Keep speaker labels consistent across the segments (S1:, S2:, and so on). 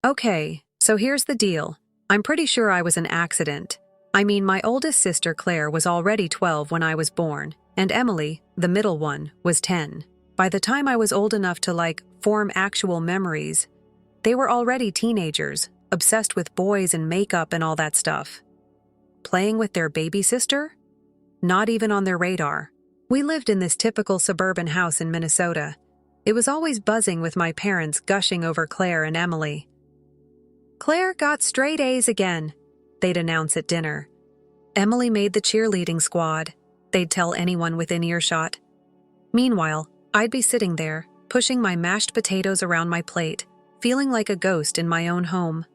S1: Okay, so here's the deal. I'm pretty sure I was an accident. I mean, my oldest sister Claire was already 12 when I was born, and Emily, the middle one, was 10. By the time I was old enough to, form actual memories, they were already teenagers, obsessed with boys and makeup and all that stuff. Playing with their baby sister? Not even on their radar. We lived in this typical suburban house in Minnesota. It was always buzzing with my parents gushing over Claire and Emily. "Claire got straight A's again," they'd announce at dinner. "Emily made the cheerleading squad," they'd tell anyone within earshot. Meanwhile, I'd be sitting there, pushing my mashed potatoes around my plate, feeling like a ghost in my own home.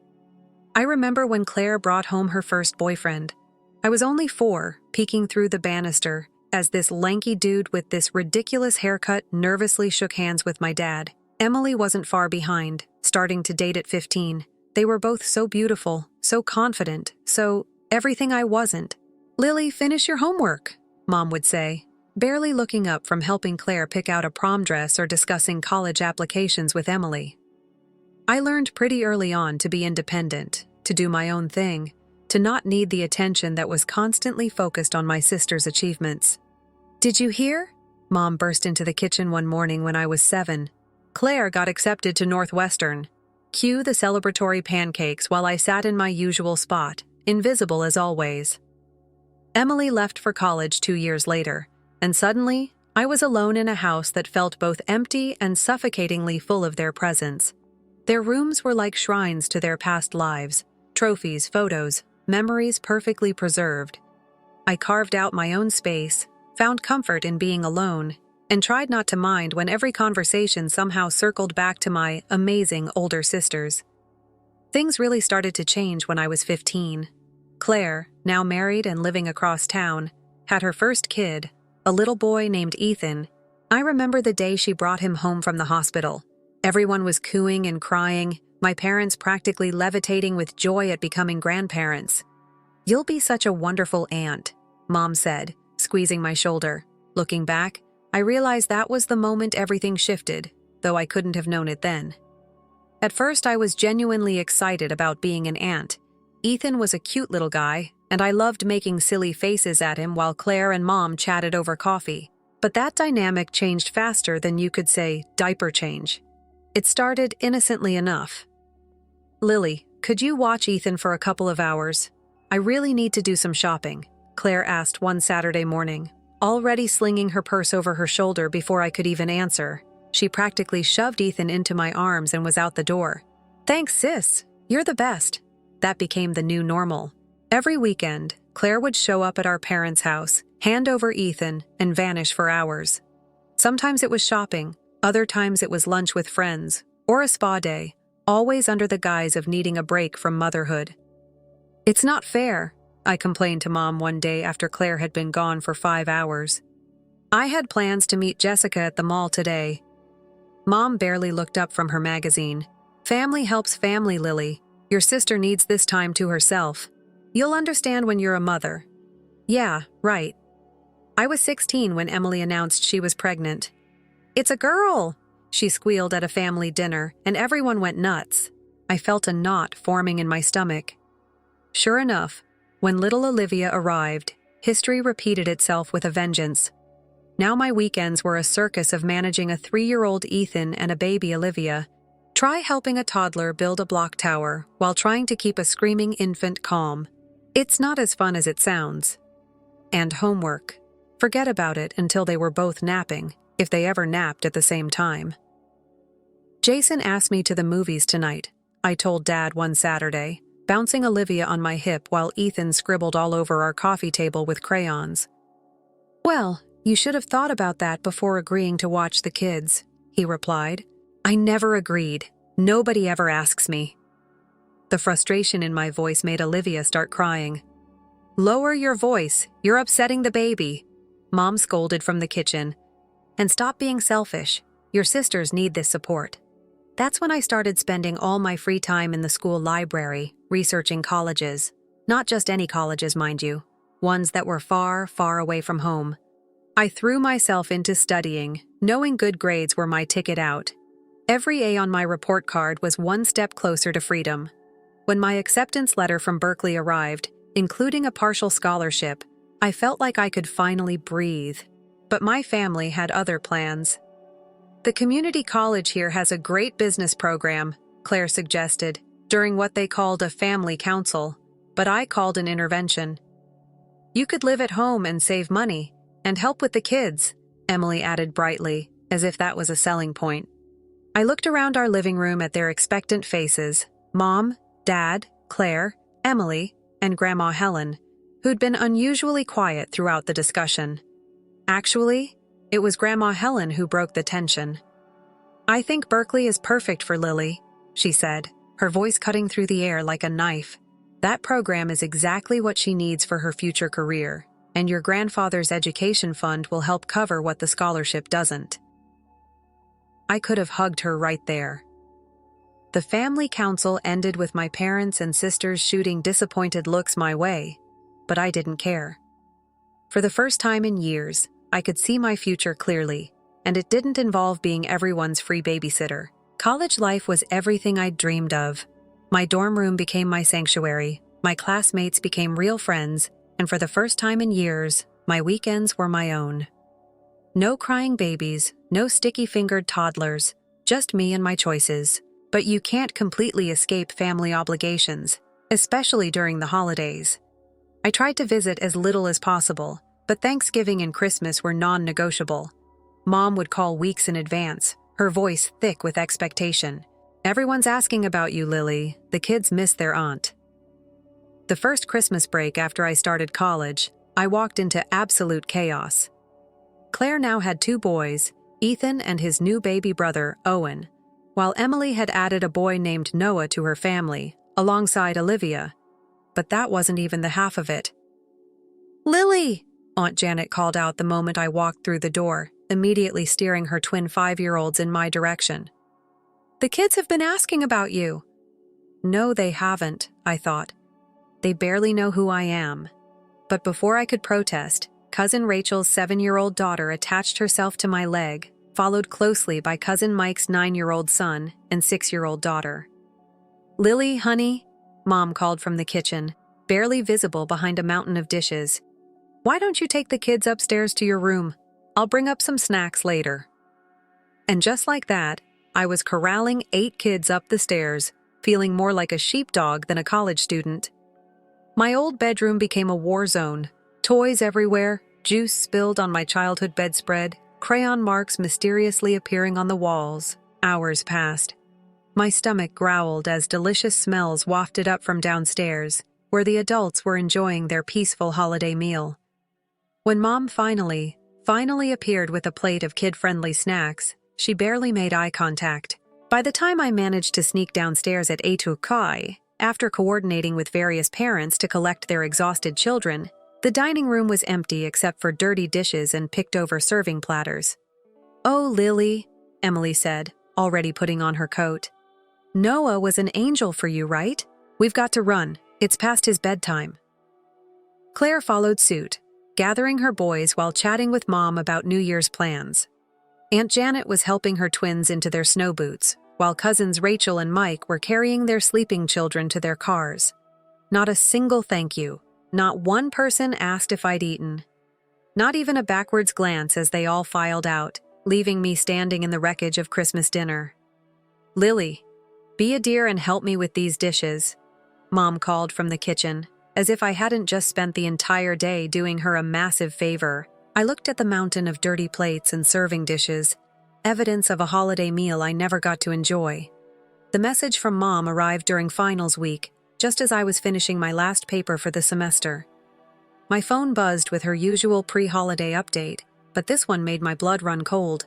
S1: I remember when Claire brought home her first boyfriend. I was only 4, peeking through the banister, as this lanky dude with this ridiculous haircut nervously shook hands with my dad. Emily wasn't far behind, starting to date at 15. They were both so beautiful, so confident, so everything I wasn't. "Lily, finish your homework," Mom would say, barely looking up from helping Claire pick out a prom dress or discussing college applications with Emily. I learned pretty early on to be independent, to do my own thing, to not need the attention that was constantly focused on my sister's achievements. "Did you hear?" Mom burst into the kitchen one morning when I was 7. "Claire got accepted to Northwestern." Cue the celebratory pancakes while I sat in my usual spot, invisible as always. Emily left for college 2 years later, and suddenly, I was alone in a house that felt both empty and suffocatingly full of their presence. Their rooms were like shrines to their past lives, trophies, photos, memories perfectly preserved. I carved out my own space, found comfort in being alone, and tried not to mind when every conversation somehow circled back to my amazing older sisters. Things really started to change when I was 15. Claire, now married and living across town, had her first kid, a little boy named Ethan. I remember the day she brought him home from the hospital. Everyone was cooing and crying, my parents practically levitating with joy at becoming grandparents. "You'll be such a wonderful aunt," Mom said, squeezing my shoulder. Looking back, I realized that was the moment everything shifted, though I couldn't have known it then. At first, I was genuinely excited about being an aunt. Ethan was a cute little guy, and I loved making silly faces at him while Claire and Mom chatted over coffee. But that dynamic changed faster than you could say diaper change. It started innocently enough. "Lily, could you watch Ethan for a couple of hours? I really need to do some shopping," Claire asked one Saturday morning. Already slinging her purse over her shoulder before I could even answer, she practically shoved Ethan into my arms and was out the door. "Thanks, sis. You're the best." That became the new normal. Every weekend, Claire would show up at our parents' house, hand over Ethan, and vanish for hours. Sometimes it was shopping, other times it was lunch with friends, or a spa day, always under the guise of needing a break from motherhood. "It's not fair," I complained to Mom one day after Claire had been gone for 5 hours. "I had plans to meet Jessica at the mall today." Mom barely looked up from her magazine. "Family helps family, Lily. Your sister needs this time to herself. You'll understand when you're a mother." "Yeah, right." I was 16 when Emily announced she was pregnant. "It's a girl!" she squealed at a family dinner, and everyone went nuts. I felt a knot forming in my stomach. Sure enough, when little Olivia arrived, history repeated itself with a vengeance. Now my weekends were a circus of managing a 3-year-old Ethan and a baby Olivia. Try helping a toddler build a block tower while trying to keep a screaming infant calm. It's not as fun as it sounds. And homework. Forget about it until they were both napping, if they ever napped at the same time. "Jason asked me to the movies tonight," I told Dad one Saturday, bouncing Olivia on my hip while Ethan scribbled all over our coffee table with crayons. "Well, you should have thought about that before agreeing to watch the kids," he replied. "I never agreed. Nobody ever asks me." The frustration in my voice made Olivia start crying. "Lower your voice. You're upsetting the baby," Mom scolded from the kitchen. "And stop being selfish. Your sisters need this support." That's when I started spending all my free time in the school library, researching colleges. Not just any colleges, mind you. Ones that were far, far away from home. I threw myself into studying, knowing good grades were my ticket out. Every A on my report card was one step closer to freedom. When my acceptance letter from Berkeley arrived, including a partial scholarship, I felt like I could finally breathe. But my family had other plans. "The community college here has a great business program," Claire suggested, during what they called a family council, but I called an intervention. "You could live at home and save money, and help with the kids," Emily added brightly, as if that was a selling point. I looked around our living room at their expectant faces: Mom, Dad, Claire, Emily, and Grandma Helen, who'd been unusually quiet throughout the discussion. Actually, it was Grandma Helen who broke the tension. "I think Berkeley is perfect for Lily," she said, her voice cutting through the air like a knife. "That program is exactly what she needs for her future career, and your grandfather's education fund will help cover what the scholarship doesn't." I could have hugged her right there. The family council ended with my parents and sisters shooting disappointed looks my way, but I didn't care. For the first time in years, I could see my future clearly, and it didn't involve being everyone's free babysitter. College life was everything I'd dreamed of. My dorm room became my sanctuary, my classmates became real friends, and for the first time in years, my weekends were my own. No crying babies, no sticky-fingered toddlers, just me and my choices. But you can't completely escape family obligations, especially during the holidays. I tried to visit as little as possible, but Thanksgiving and Christmas were non-negotiable. Mom would call weeks in advance, her voice thick with expectation. "Everyone's asking about you, Lily. The kids miss their aunt." The first Christmas break after I started college, I walked into absolute chaos. Claire now had 2 boys, Ethan and his new baby brother, Owen, while Emily had added a boy named Noah to her family, alongside Olivia. But that wasn't even the half of it. "Lily!" Aunt Janet called out the moment I walked through the door, immediately steering her twin 5-year-olds in my direction. "The kids have been asking about you." No, they haven't, I thought. They barely know who I am. But before I could protest, Cousin Rachel's 7-year-old daughter attached herself to my leg, followed closely by Cousin Mike's 9-year-old son and 6-year-old daughter. "Lily, honey," Mom called from the kitchen, barely visible behind a mountain of dishes. "Why don't you take the kids upstairs to your room? I'll bring up some snacks later." And just like that, I was corralling 8 kids up the stairs, feeling more like a sheepdog than a college student. My old bedroom became a war zone. Toys everywhere, juice spilled on my childhood bedspread, crayon marks mysteriously appearing on the walls. Hours passed. My stomach growled as delicious smells wafted up from downstairs, where the adults were enjoying their peaceful holiday meal. When Mom finally appeared with a plate of kid-friendly snacks, she barely made eye contact. By the time I managed to sneak downstairs at 8:00, after coordinating with various parents to collect their exhausted children, the dining room was empty except for dirty dishes and picked-over serving platters. "Oh, Lily," Emily said, already putting on her coat. "Noah was an angel for you, right? We've got to run. It's past his bedtime." Claire followed suit, gathering her boys while chatting with Mom about New Year's plans. Aunt Janet was helping her twins into their snow boots, while cousins Rachel and Mike were carrying their sleeping children to their cars. Not a single thank you. Not one person asked if I'd eaten. Not even a backwards glance as they all filed out, leaving me standing in the wreckage of Christmas dinner. "Lily, be a dear and help me with these dishes," Mom called from the kitchen, as if I hadn't just spent the entire day doing her a massive favor. I looked at the mountain of dirty plates and serving dishes, evidence of a holiday meal I never got to enjoy. The message from Mom arrived during finals week, just as I was finishing my last paper for the semester. My phone buzzed with her usual pre-holiday update, but this one made my blood run cold.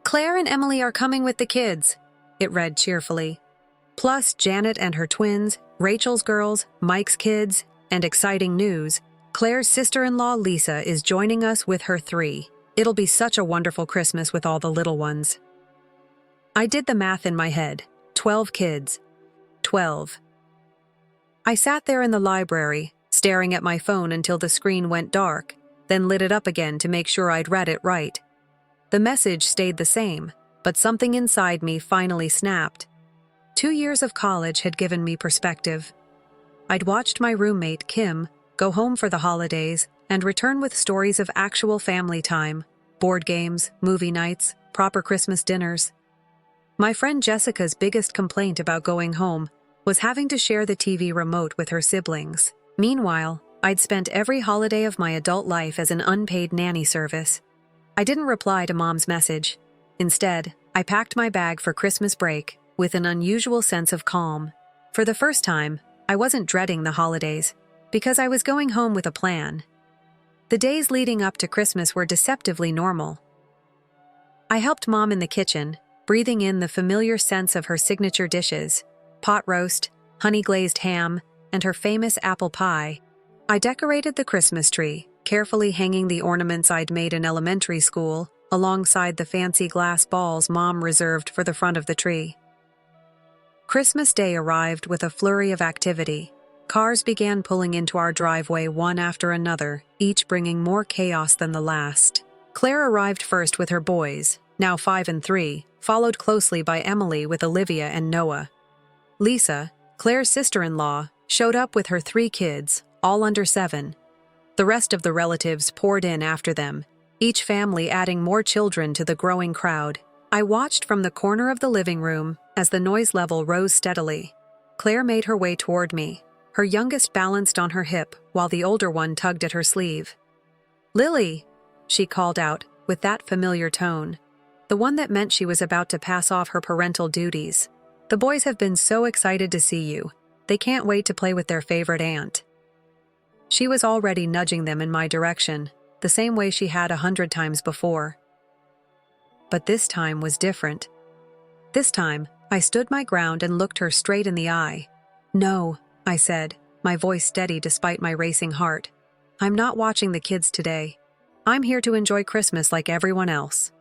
S1: "Claire and Emily are coming with the kids," it read cheerfully. "Plus Janet and her twins, Rachel's girls, Mike's kids, and exciting news, Claire's sister-in-law Lisa is joining us with her 3. It'll be such a wonderful Christmas with all the little ones." I did the math in my head. 12 kids. 12. I sat there in the library, staring at my phone until the screen went dark, then lit it up again to make sure I'd read it right. The message stayed the same. but something inside me finally snapped. 2 years of college had given me perspective. I'd watched my roommate, Kim, go home for the holidays and return with stories of actual family time, board games, movie nights, proper Christmas dinners. My friend Jessica's biggest complaint about going home was having to share the TV remote with her siblings. Meanwhile, I'd spent every holiday of my adult life as an unpaid nanny service. I didn't reply to Mom's message. Instead, I packed my bag for Christmas break with an unusual sense of calm. For the first time, I wasn't dreading the holidays, because I was going home with a plan. The days leading up to Christmas were deceptively normal. I helped Mom in the kitchen, breathing in the familiar sense of her signature dishes, pot roast, honey-glazed ham, and her famous apple pie. I decorated the Christmas tree, carefully hanging the ornaments I'd made in elementary school, alongside the fancy glass balls Mom reserved for the front of the tree. Christmas Day arrived with a flurry of activity. Cars began pulling into our driveway one after another, each bringing more chaos than the last. Claire arrived first with her boys, now 5 and 3, followed closely by Emily with Olivia and Noah. Lisa, Claire's sister-in-law, showed up with her 3 kids, all under 7. The rest of the relatives poured in after them, each family adding more children to the growing crowd. I watched from the corner of the living room as the noise level rose steadily. Claire made her way toward me, her youngest balanced on her hip while the older one tugged at her sleeve. "Lily," she called out with that familiar tone, the one that meant she was about to pass off her parental duties. "The boys have been so excited to see you. They can't wait to play with their favorite aunt." She was already nudging them in my direction, the same way she had 100 times before. But this time was different. This time, I stood my ground and looked her straight in the eye. "No," I said, my voice steady despite my racing heart. "I'm not watching the kids today. I'm here to enjoy Christmas like everyone else."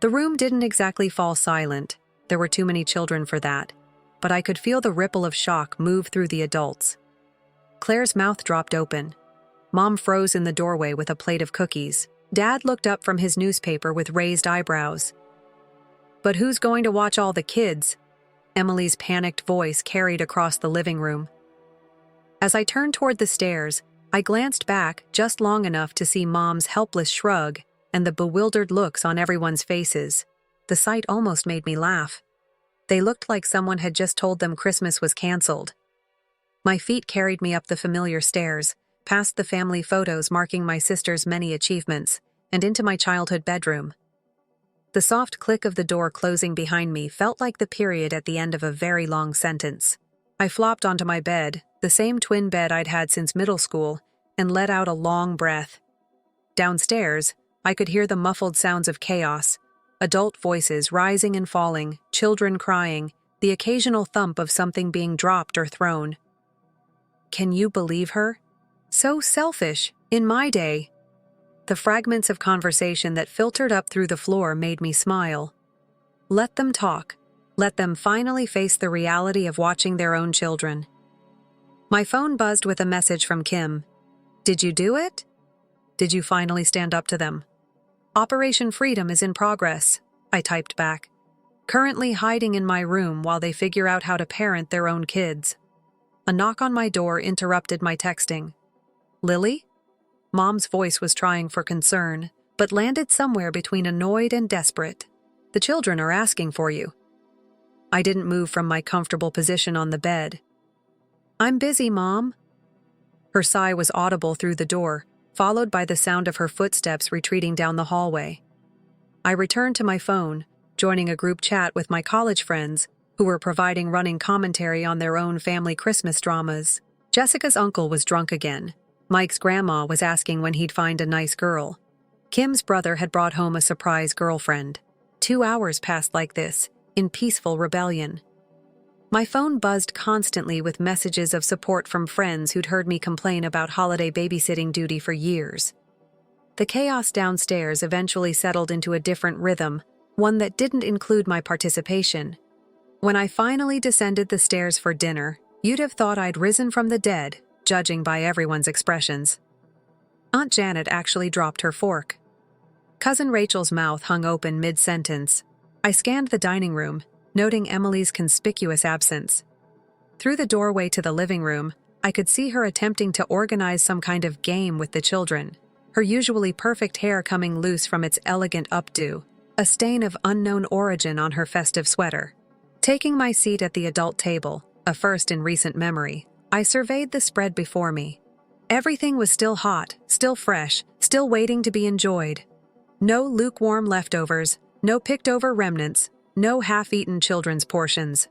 S1: The room didn't exactly fall silent. There were too many children for that. But I could feel the ripple of shock move through the adults. Claire's mouth dropped open. Mom froze in the doorway with a plate of cookies. Dad looked up from his newspaper with raised eyebrows. "But who's going to watch all the kids?" Emily's panicked voice carried across the living room. As I turned toward the stairs, I glanced back just long enough to see Mom's helpless shrug and the bewildered looks on everyone's faces. The sight almost made me laugh. They looked like someone had just told them Christmas was canceled. My feet carried me up the familiar stairs, past the family photos marking my sister's many achievements, and into my childhood bedroom. The soft click of the door closing behind me felt like the period at the end of a very long sentence. I flopped onto my bed, the same twin bed I'd had since middle school, and let out a long breath. Downstairs, I could hear the muffled sounds of chaos, adult voices rising and falling, children crying, the occasional thump of something being dropped or thrown. Can you believe her? So selfish, in my day. The fragments of conversation that filtered up through the floor made me smile. Let them talk. Let them finally face the reality of watching their own children. My phone buzzed with a message from Kim. "Did you do it? Did you finally stand up to them?" "Operation Freedom is in progress," I typed back. "Currently hiding in my room while they figure out how to parent their own kids." A knock on my door interrupted my texting. "Lily?" Mom's voice was trying for concern, but landed somewhere between annoyed and desperate. "The children are asking for you." I didn't move from my comfortable position on the bed. "I'm busy, Mom." Her sigh was audible through the door, followed by the sound of her footsteps retreating down the hallway. I returned to my phone, joining a group chat with my college friends, who were providing running commentary on their own family Christmas dramas. Jessica's uncle was drunk again. Mike's grandma was asking when he'd find a nice girl. Kim's brother had brought home a surprise girlfriend. 2 hours passed like this, in peaceful rebellion. My phone buzzed constantly with messages of support from friends who'd heard me complain about holiday babysitting duty for years. The chaos downstairs eventually settled into a different rhythm, one that didn't include my participation. When I finally descended the stairs for dinner, you'd have thought I'd risen from the dead, judging by everyone's expressions. Aunt Janet actually dropped her fork. Cousin Rachel's mouth hung open mid-sentence. I scanned the dining room, noting Emily's conspicuous absence. Through the doorway to the living room, I could see her attempting to organize some kind of game with the children, her usually perfect hair coming loose from its elegant updo, a stain of unknown origin on her festive sweater. Taking my seat at the adult table, a first in recent memory, I surveyed the spread before me. Everything was still hot, still fresh, still waiting to be enjoyed. No lukewarm leftovers, no picked-over remnants, no half-eaten children's portions.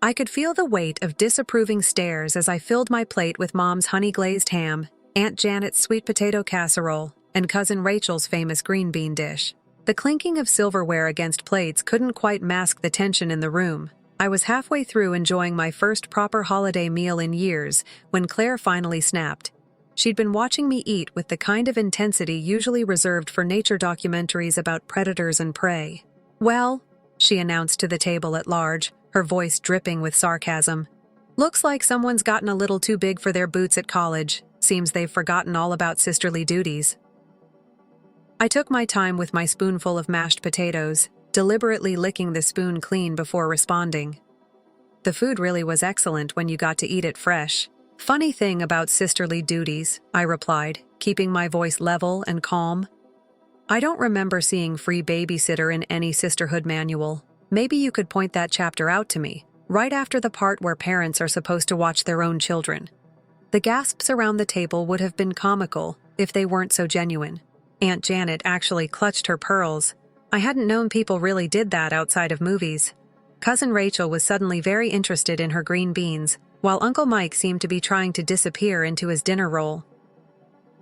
S1: I could feel the weight of disapproving stares as I filled my plate with Mom's honey-glazed ham, Aunt Janet's sweet potato casserole, and Cousin Rachel's famous green bean dish. The clinking of silverware against plates couldn't quite mask the tension in the room. I was halfway through enjoying my first proper holiday meal in years when Claire finally snapped. She'd been watching me eat with the kind of intensity usually reserved for nature documentaries about predators and prey. "Well," she announced to the table at large, her voice dripping with sarcasm, "looks like someone's gotten a little too big for their boots at college. Seems they've forgotten all about sisterly duties." I took my time with my spoonful of mashed potatoes, deliberately licking the spoon clean before responding. "The food really was excellent when you got to eat it fresh. Funny thing about sisterly duties," I replied, keeping my voice level and calm. "I don't remember seeing free babysitter in any sisterhood manual. Maybe you could point that chapter out to me, right after the part where parents are supposed to watch their own children." The gasps around the table would have been comical if they weren't so genuine. Aunt Janet actually clutched her pearls. I hadn't known people really did that outside of movies. Cousin Rachel was suddenly very interested in her green beans, while Uncle Mike seemed to be trying to disappear into his dinner roll.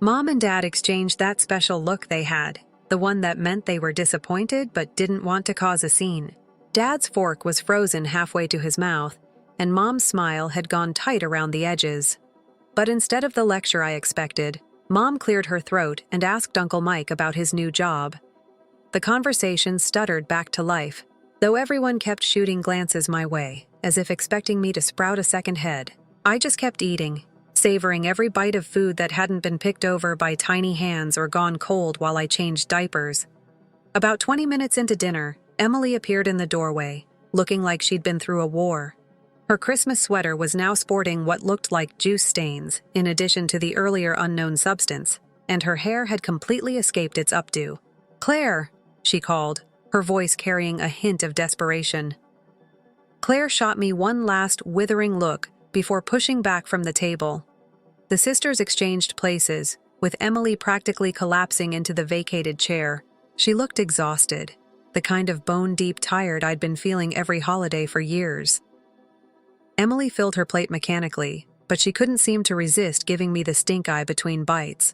S1: Mom and Dad exchanged that special look they had, the one that meant they were disappointed but didn't want to cause a scene. Dad's fork was frozen halfway to his mouth, and Mom's smile had gone tight around the edges. But instead of the lecture I expected, Mom cleared her throat and asked Uncle Mike about his new job. The conversation stuttered back to life, though everyone kept shooting glances my way, as if expecting me to sprout a second head. I just kept eating, savoring every bite of food that hadn't been picked over by tiny hands or gone cold while I changed diapers. About 20 minutes into dinner, Emily appeared in the doorway, looking like she'd been through a war. Her Christmas sweater was now sporting what looked like juice stains, in addition to the earlier unknown substance, and her hair had completely escaped its updo. "Claire," she called, her voice carrying a hint of desperation. Claire shot me one last withering look before pushing back from the table. The sisters exchanged places, with Emily practically collapsing into the vacated chair. She looked exhausted, the kind of bone-deep tired I'd been feeling every holiday for years. Emily filled her plate mechanically, but she couldn't seem to resist giving me the stink eye between bites.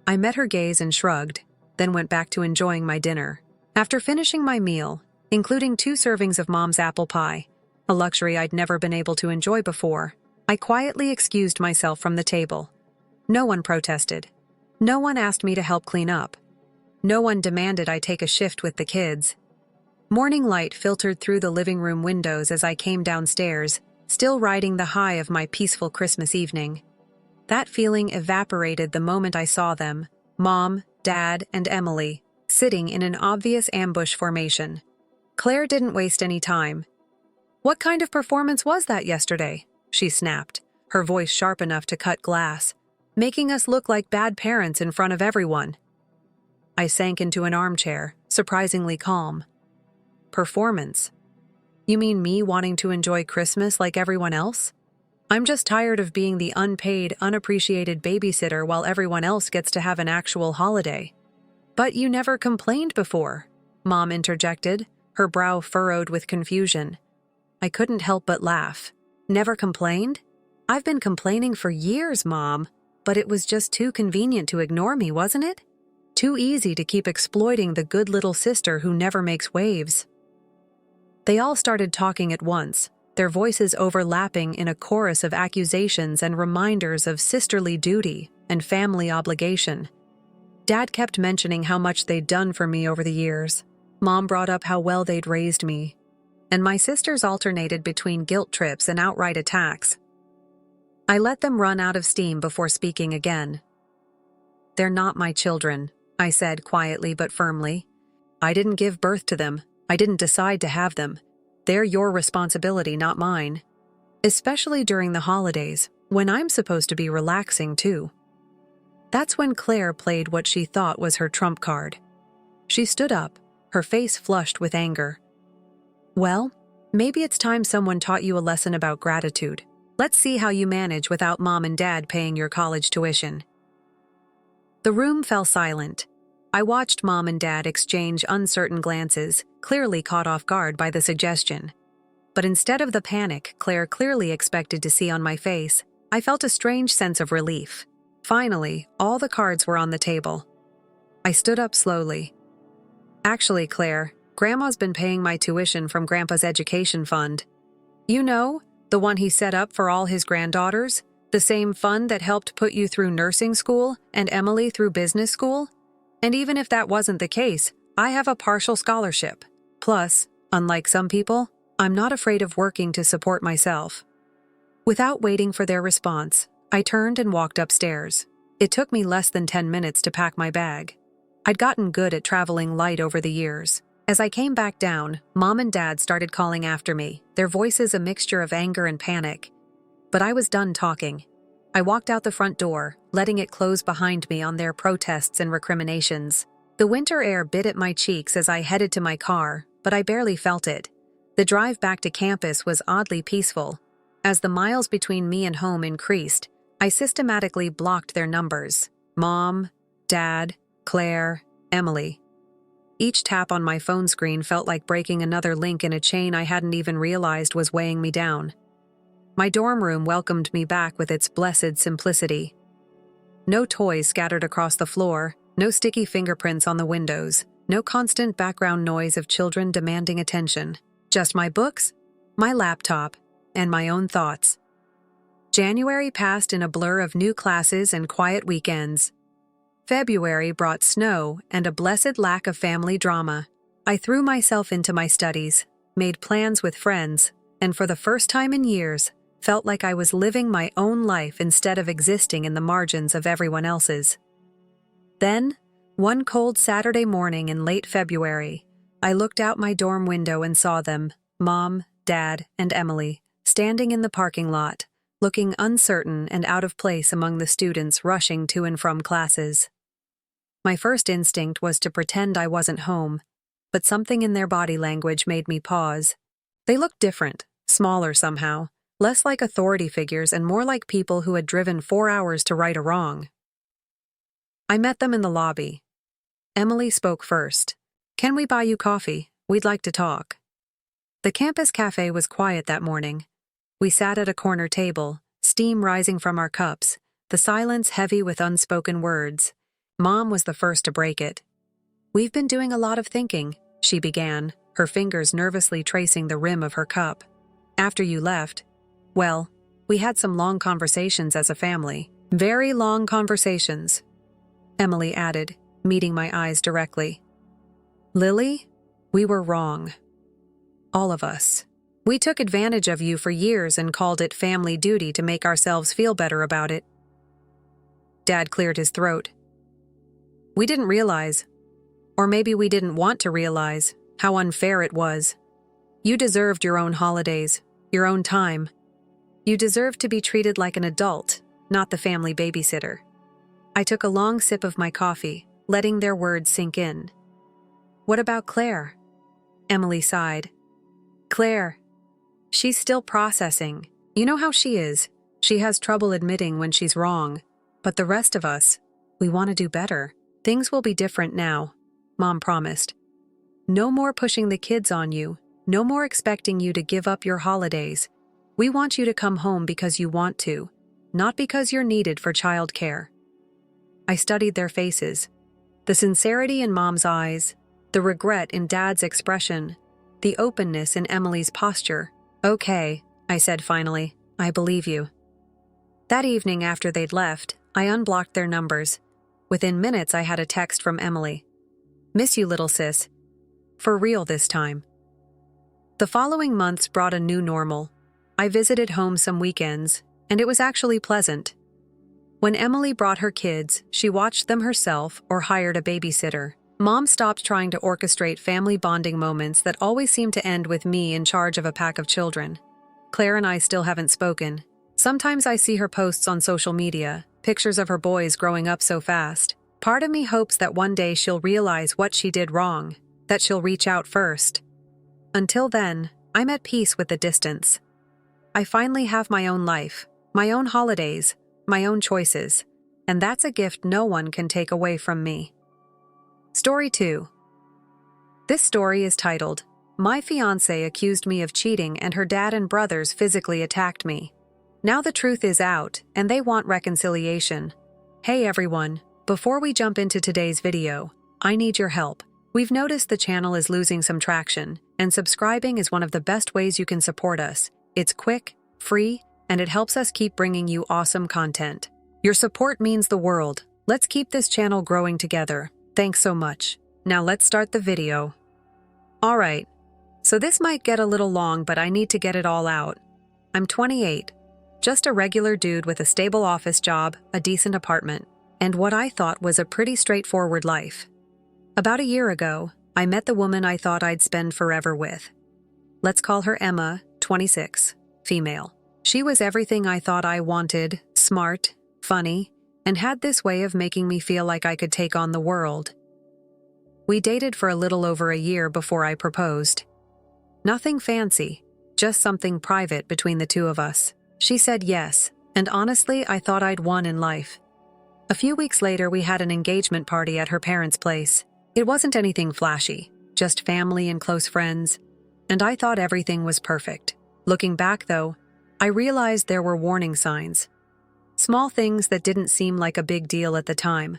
S1: I met her gaze and shrugged, then went back to enjoying my dinner. After finishing my meal, including 2 servings of Mom's apple pie, a luxury I'd never been able to enjoy before, I quietly excused myself from the table. No one protested. No one asked me to help clean up. No one demanded I take a shift with the kids. Morning light filtered through the living room windows as I came downstairs, still riding the high of my peaceful Christmas evening. That feeling evaporated the moment I saw them, Mom, Dad, and Emily, sitting in an obvious ambush formation. Claire didn't waste any time. "What kind of performance was that yesterday?" she snapped, her voice sharp enough to cut glass, "making us look like bad parents in front of everyone." I sank into an armchair, surprisingly calm. "Performance? You mean me wanting to enjoy Christmas like everyone else? I'm just tired of being the unpaid, unappreciated babysitter while everyone else gets to have an actual holiday." "But you never complained before," Mom interjected, her brow furrowed with confusion. I couldn't help but laugh. "Never complained? I've been complaining for years, Mom, but it was just too convenient to ignore me, wasn't it? Too easy to keep exploiting the good little sister who never makes waves." They all started talking at once, their voices overlapping in a chorus of accusations and reminders of sisterly duty and family obligation. Dad kept mentioning how much they'd done for me over the years. Mom brought up how well they'd raised me. And my sisters alternated between guilt trips and outright attacks. I let them run out of steam before speaking again. "They're not my children," I said quietly but firmly. I didn't give birth to them. I didn't decide to have them. They're your responsibility, not mine. Especially during the holidays, when I'm supposed to be relaxing too. That's when Claire played what she thought was her trump card. She stood up, her face flushed with anger. Well, maybe it's time someone taught you a lesson about gratitude. Let's see how you manage without Mom and Dad paying your college tuition. The room fell silent. I watched Mom and Dad exchange uncertain glances, clearly caught off guard by the suggestion. But instead of the panic Claire clearly expected to see on my face, I felt a strange sense of relief. Finally, all the cards were on the table. I stood up slowly. Actually, Claire, Grandma's been paying my tuition from Grandpa's education fund. You know, the one he set up for all his granddaughters? The same fund that helped put you through nursing school and Emily through business school? And even if that wasn't the case, I have a partial scholarship. Plus, unlike some people, I'm not afraid of working to support myself. Without waiting for their response, I turned and walked upstairs. It took me less than 10 minutes to pack my bag. I'd gotten good at traveling light over the years. As I came back down, Mom and Dad started calling after me, their voices a mixture of anger and panic. But I was done talking. I walked out the front door, letting it close behind me on their protests and recriminations. The winter air bit at my cheeks as I headed to my car, but I barely felt it. The drive back to campus was oddly peaceful. As the miles between me and home increased, I systematically blocked their numbers. Mom, Dad, Claire, Emily. Each tap on my phone screen felt like breaking another link in a chain I hadn't even realized was weighing me down. My dorm room welcomed me back with its blessed simplicity. No toys scattered across the floor, no sticky fingerprints on the windows, no constant background noise of children demanding attention. Just my books, my laptop, and my own thoughts. January passed in a blur of new classes and quiet weekends. February brought snow and a blessed lack of family drama. I threw myself into my studies, made plans with friends, and for the first time in years, felt like I was living my own life instead of existing in the margins of everyone else's. Then, one cold Saturday morning in late February, I looked out my dorm window and saw them, Mom, Dad, and Emily, standing in the parking lot, looking uncertain and out of place among the students rushing to and from classes. My first instinct was to pretend I wasn't home, but something in their body language made me pause. They looked different, smaller somehow, less like authority figures and more like people who had driven 4 hours to right a wrong. I met them in the lobby. Emily spoke first. "Can we buy you coffee? We'd like to talk." The campus cafe was quiet that morning. We sat at a corner table, steam rising from our cups, the silence heavy with unspoken words. Mom was the first to break it. "We've been doing a lot of thinking," she began, her fingers nervously tracing the rim of her cup. "After you left, well, we had some long conversations as a family. Very long conversations," Emily added, meeting my eyes directly. "Lily, we were wrong. All of us. We took advantage of you for years and called it family duty to make ourselves feel better about it." Dad cleared his throat. "We didn't realize, or maybe we didn't want to realize, how unfair it was. You deserved your own holidays, your own time. You deserved to be treated like an adult, not the family babysitter." I took a long sip of my coffee, letting their words sink in. "What about Claire?" Emily sighed. "Claire. She's still processing. You know how she is. She has trouble admitting when she's wrong. But the rest of us, we want to do better. Things will be different now," Mom promised. "No more pushing the kids on you. No more expecting you to give up your holidays. We want you to come home because you want to, not because you're needed for childcare." I studied their faces. The sincerity in Mom's eyes, the regret in Dad's expression, the openness in Emily's posture. "Okay," I said finally, "I believe you." That evening after they'd left, I unblocked their numbers. Within minutes I had a text from Emily. "Miss you, little sis. For real this time." The following months brought a new normal. I visited home some weekends, and it was actually pleasant. When Emily brought her kids, she watched them herself or hired a babysitter. Mom stopped trying to orchestrate family bonding moments that always seemed to end with me in charge of a pack of children. Claire and I still haven't spoken. Sometimes I see her posts on social media, pictures of her boys growing up so fast. Part of me hopes that one day she'll realize what she did wrong, that she'll reach out first. Until then, I'm at peace with the distance. I finally have my own life, my own holidays, my own choices, and that's a gift no one can take away from me. Story 2. This story is titled, "My Fiancé Accused Me of Cheating and Her Dad and Brothers Physically Attacked Me." Now the truth is out, and they want reconciliation. Hey everyone, before we jump into today's video, I need your help. We've noticed the channel is losing some traction, and subscribing is one of the best ways you can support us. It's quick, free, and it helps us keep bringing you awesome content. Your support means the world. Let's keep this channel growing together. Thanks so much. Now let's start the video. Alright, so this might get a little long, but I need to get it all out. I'm 28. Just a regular dude with a stable office job, a decent apartment, and what I thought was a pretty straightforward life. About a year ago, I met the woman I thought I'd spend forever with. Let's call her Emma, 26, female. She was everything I thought I wanted, smart, funny, and had this way of making me feel like I could take on the world. We dated for a little over a year before I proposed. Nothing fancy, just something private between the two of us. She said yes, and honestly, I thought I'd won in life. A few weeks later, we had an engagement party at her parents' place. It wasn't anything flashy, just family and close friends, and I thought everything was perfect. Looking back, though, I realized there were warning signs. Small things that didn't seem like a big deal at the time.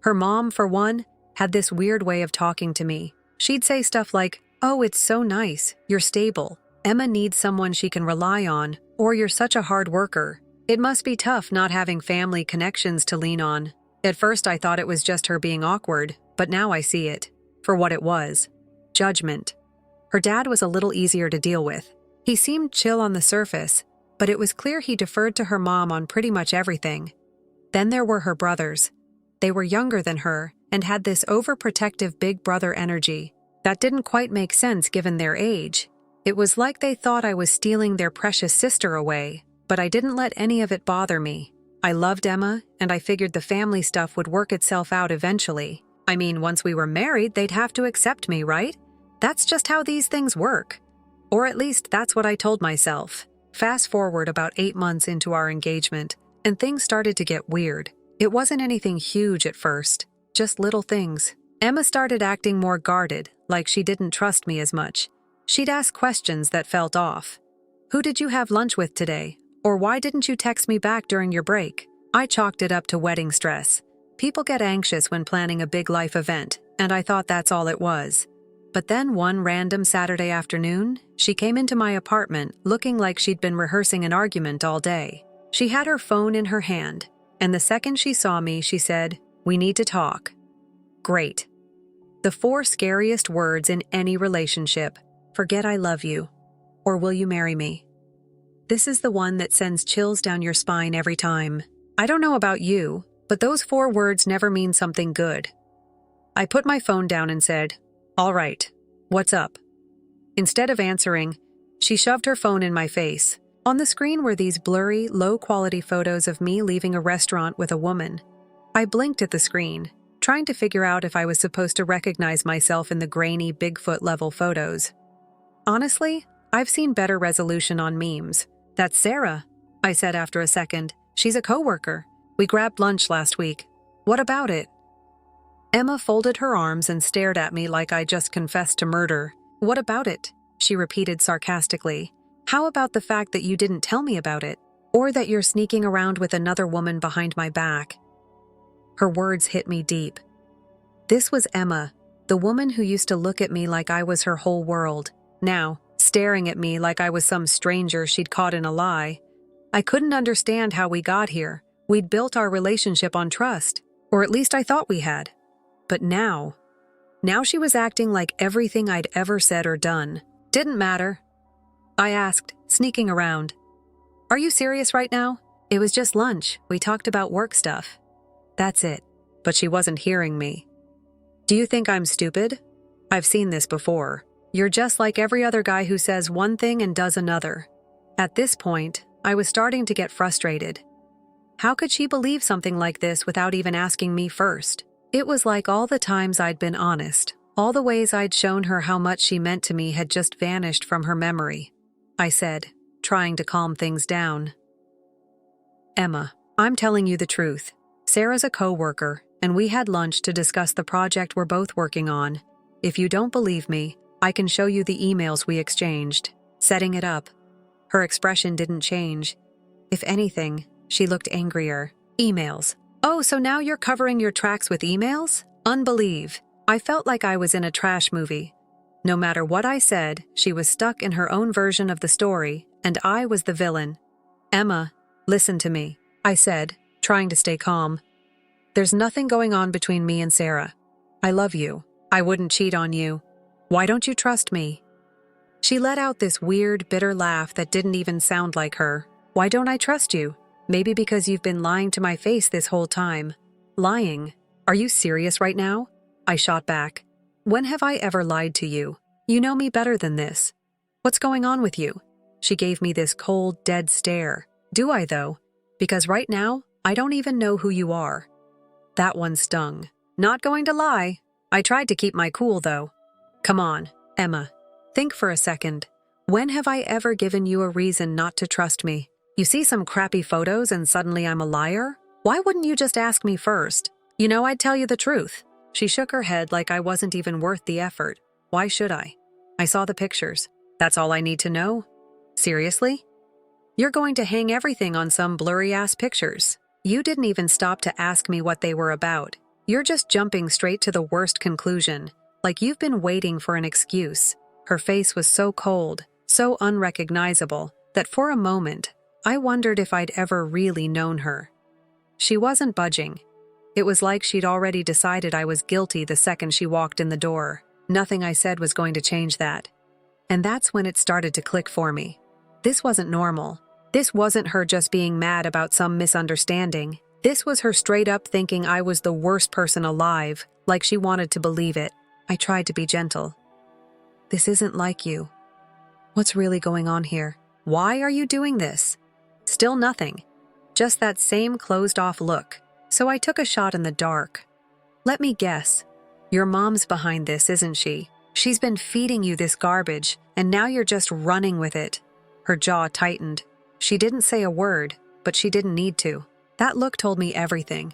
S1: Her mom, for one, had this weird way of talking to me. She'd say stuff like, "Oh, it's so nice, you're stable. Emma needs someone she can rely on, or you're such a hard worker. It must be tough not having family connections to lean on." At first I thought it was just her being awkward, but now I see it for what it was. Judgment. Her dad was a little easier to deal with. He seemed chill on the surface, but it was clear he deferred to her mom on pretty much everything. Then there were her brothers. They were younger than her and had this overprotective big brother energy that didn't quite make sense given their age. It was like they thought I was stealing their precious sister away, but I didn't let any of it bother me. I loved Emma, and I figured the family stuff would work itself out eventually. I mean, once we were married, they'd have to accept me, right? That's just how these things work. Or at least that's what I told myself. Fast forward about 8 months into our engagement, and things started to get weird. It wasn't anything huge at first, just little things. Emma started acting more guarded, like she didn't trust me as much. She'd ask questions that felt off. "Who did you have lunch with today?" Or "Why didn't you text me back during your break?" I chalked it up to wedding stress. People get anxious when planning a big life event, and I thought that's all it was. But then one random Saturday afternoon, she came into my apartment looking like she'd been rehearsing an argument all day. She had her phone in her hand, and the second she saw me, she said, "We need to talk." Great. The 4 scariest words in any relationship. Forget I love you. Or will you marry me? This is the one that sends chills down your spine every time. I don't know about you, but those 4 words never mean something good. I put my phone down and said, "All right, what's up?" Instead of answering, she shoved her phone in my face. On the screen were these blurry, low-quality photos of me leaving a restaurant with a woman. I blinked at the screen, trying to figure out if I was supposed to recognize myself in the grainy, Bigfoot-level photos. Honestly, I've seen better resolution on memes. "That's Sarah," I said after a second. "She's a coworker. We grabbed lunch last week. What about it?" Emma folded her arms and stared at me like I just confessed to murder. "What about it?" she repeated sarcastically. "How about the fact that you didn't tell me about it? Or that you're sneaking around with another woman behind my back?" Her words hit me deep. This was Emma, the woman who used to look at me like I was her whole world. Now, staring at me like I was some stranger she'd caught in a lie. I couldn't understand how we got here. We'd built our relationship on trust, or at least I thought we had. But now she was acting like everything I'd ever said or done didn't matter. I asked, sneaking around, "Are you serious right now? It was just lunch. We talked about work stuff. That's it. But she wasn't hearing me. Do you think I'm stupid? I've seen this before. You're just like every other guy who says one thing and does another. At this point, I was starting to get frustrated. How could she believe something like this without even asking me first? It was like all the times I'd been honest, all the ways I'd shown her how much she meant to me had just vanished from her memory. I said, trying to calm things down. Emma, I'm telling you the truth. Sarah's a co-worker, and we had lunch to discuss the project we're both working on. If you don't believe me, I can show you the emails we exchanged, setting it up. Her expression didn't change. If anything, she looked angrier. Emails. Oh, so now you're covering your tracks with emails? Unbelieve. I felt like I was in a trash movie. No matter what I said, she was stuck in her own version of the story, and I was the villain. Emma, listen to me, I said, trying to stay calm. There's nothing going on between me and Sarah. I love you. I wouldn't cheat on you. Why don't you trust me? She let out this weird, bitter laugh that didn't even sound like her. Why don't I trust you? Maybe because you've been lying to my face this whole time. Lying? Are you serious right now? I shot back. When have I ever lied to you? You know me better than this. What's going on with you? She gave me this cold, dead stare. Do I, though? Because right now, I don't even know who you are. That one stung. Not going to lie. I tried to keep my cool, though. Come on, Emma. Think for a second. When have I ever given you a reason not to trust me? You see some crappy photos and suddenly I'm a liar? Why wouldn't you just ask me first? You know I'd tell you the truth. She shook her head like I wasn't even worth the effort. Why should I? I saw the pictures. That's all I need to know? Seriously? You're going to hang everything on some blurry-ass pictures. You didn't even stop to ask me what they were about. You're just jumping straight to the worst conclusion, like you've been waiting for an excuse. Her face was so cold, so unrecognizable, that for a moment, I wondered if I'd ever really known her. She wasn't budging. It was like she'd already decided I was guilty the second she walked in the door. Nothing I said was going to change that. And that's when it started to click for me. This wasn't normal. This wasn't her just being mad about some misunderstanding. This was her straight up thinking I was the worst person alive, like she wanted to believe it. I tried to be gentle. This isn't like you. What's really going on here? Why are you doing this? Still nothing. Just that same closed-off look. So I took a shot in the dark. Let me guess. Your mom's behind this, isn't she? She's been feeding you this garbage, and now you're just running with it. Her jaw tightened. She didn't say a word, but she didn't need to. That look told me everything.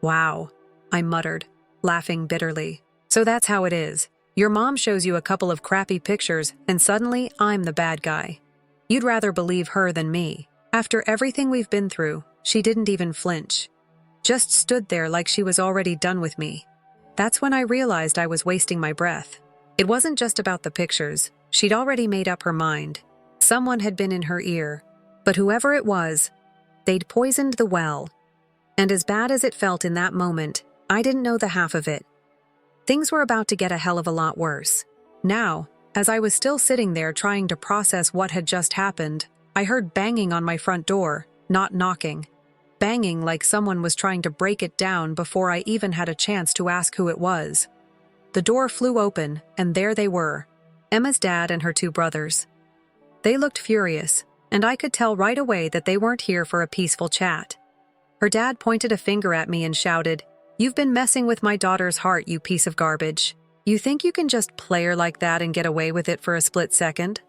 S1: Wow, I muttered, laughing bitterly. So that's how it is. Your mom shows you a couple of crappy pictures, and suddenly I'm the bad guy. You'd rather believe her than me. After everything we've been through, she didn't even flinch. Just stood there like she was already done with me. That's when I realized I was wasting my breath. It wasn't just about the pictures. She'd already made up her mind. Someone had been in her ear. But whoever it was, they'd poisoned the well. And as bad as it felt in that moment, I didn't know the half of it. Things were about to get a hell of a lot worse. Now, as I was still sitting there trying to process what had just happened, I heard banging on my front door, not knocking. Banging like someone was trying to break it down before I even had a chance to ask who it was. The door flew open, and there they were, Emma's dad and her two brothers. They looked furious, and I could tell right away that they weren't here for a peaceful chat. Her dad pointed a finger at me and shouted, "You've been messing with my daughter's heart, you piece of garbage. You think you can just play her like that and get away with it for a split second?"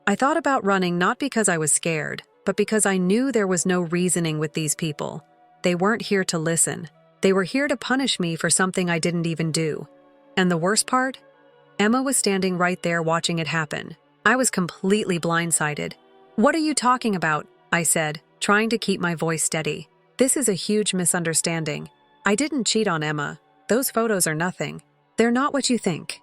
S1: I thought about running not because I was scared, but because I knew there was no reasoning with these people. They weren't here to listen. They were here to punish me for something I didn't even do. And the worst part? Emma was standing right there watching it happen. I was completely blindsided. "What are you talking about?" I said, trying to keep my voice steady. "This is a huge misunderstanding. I didn't cheat on Emma. Those photos are nothing. They're not what you think."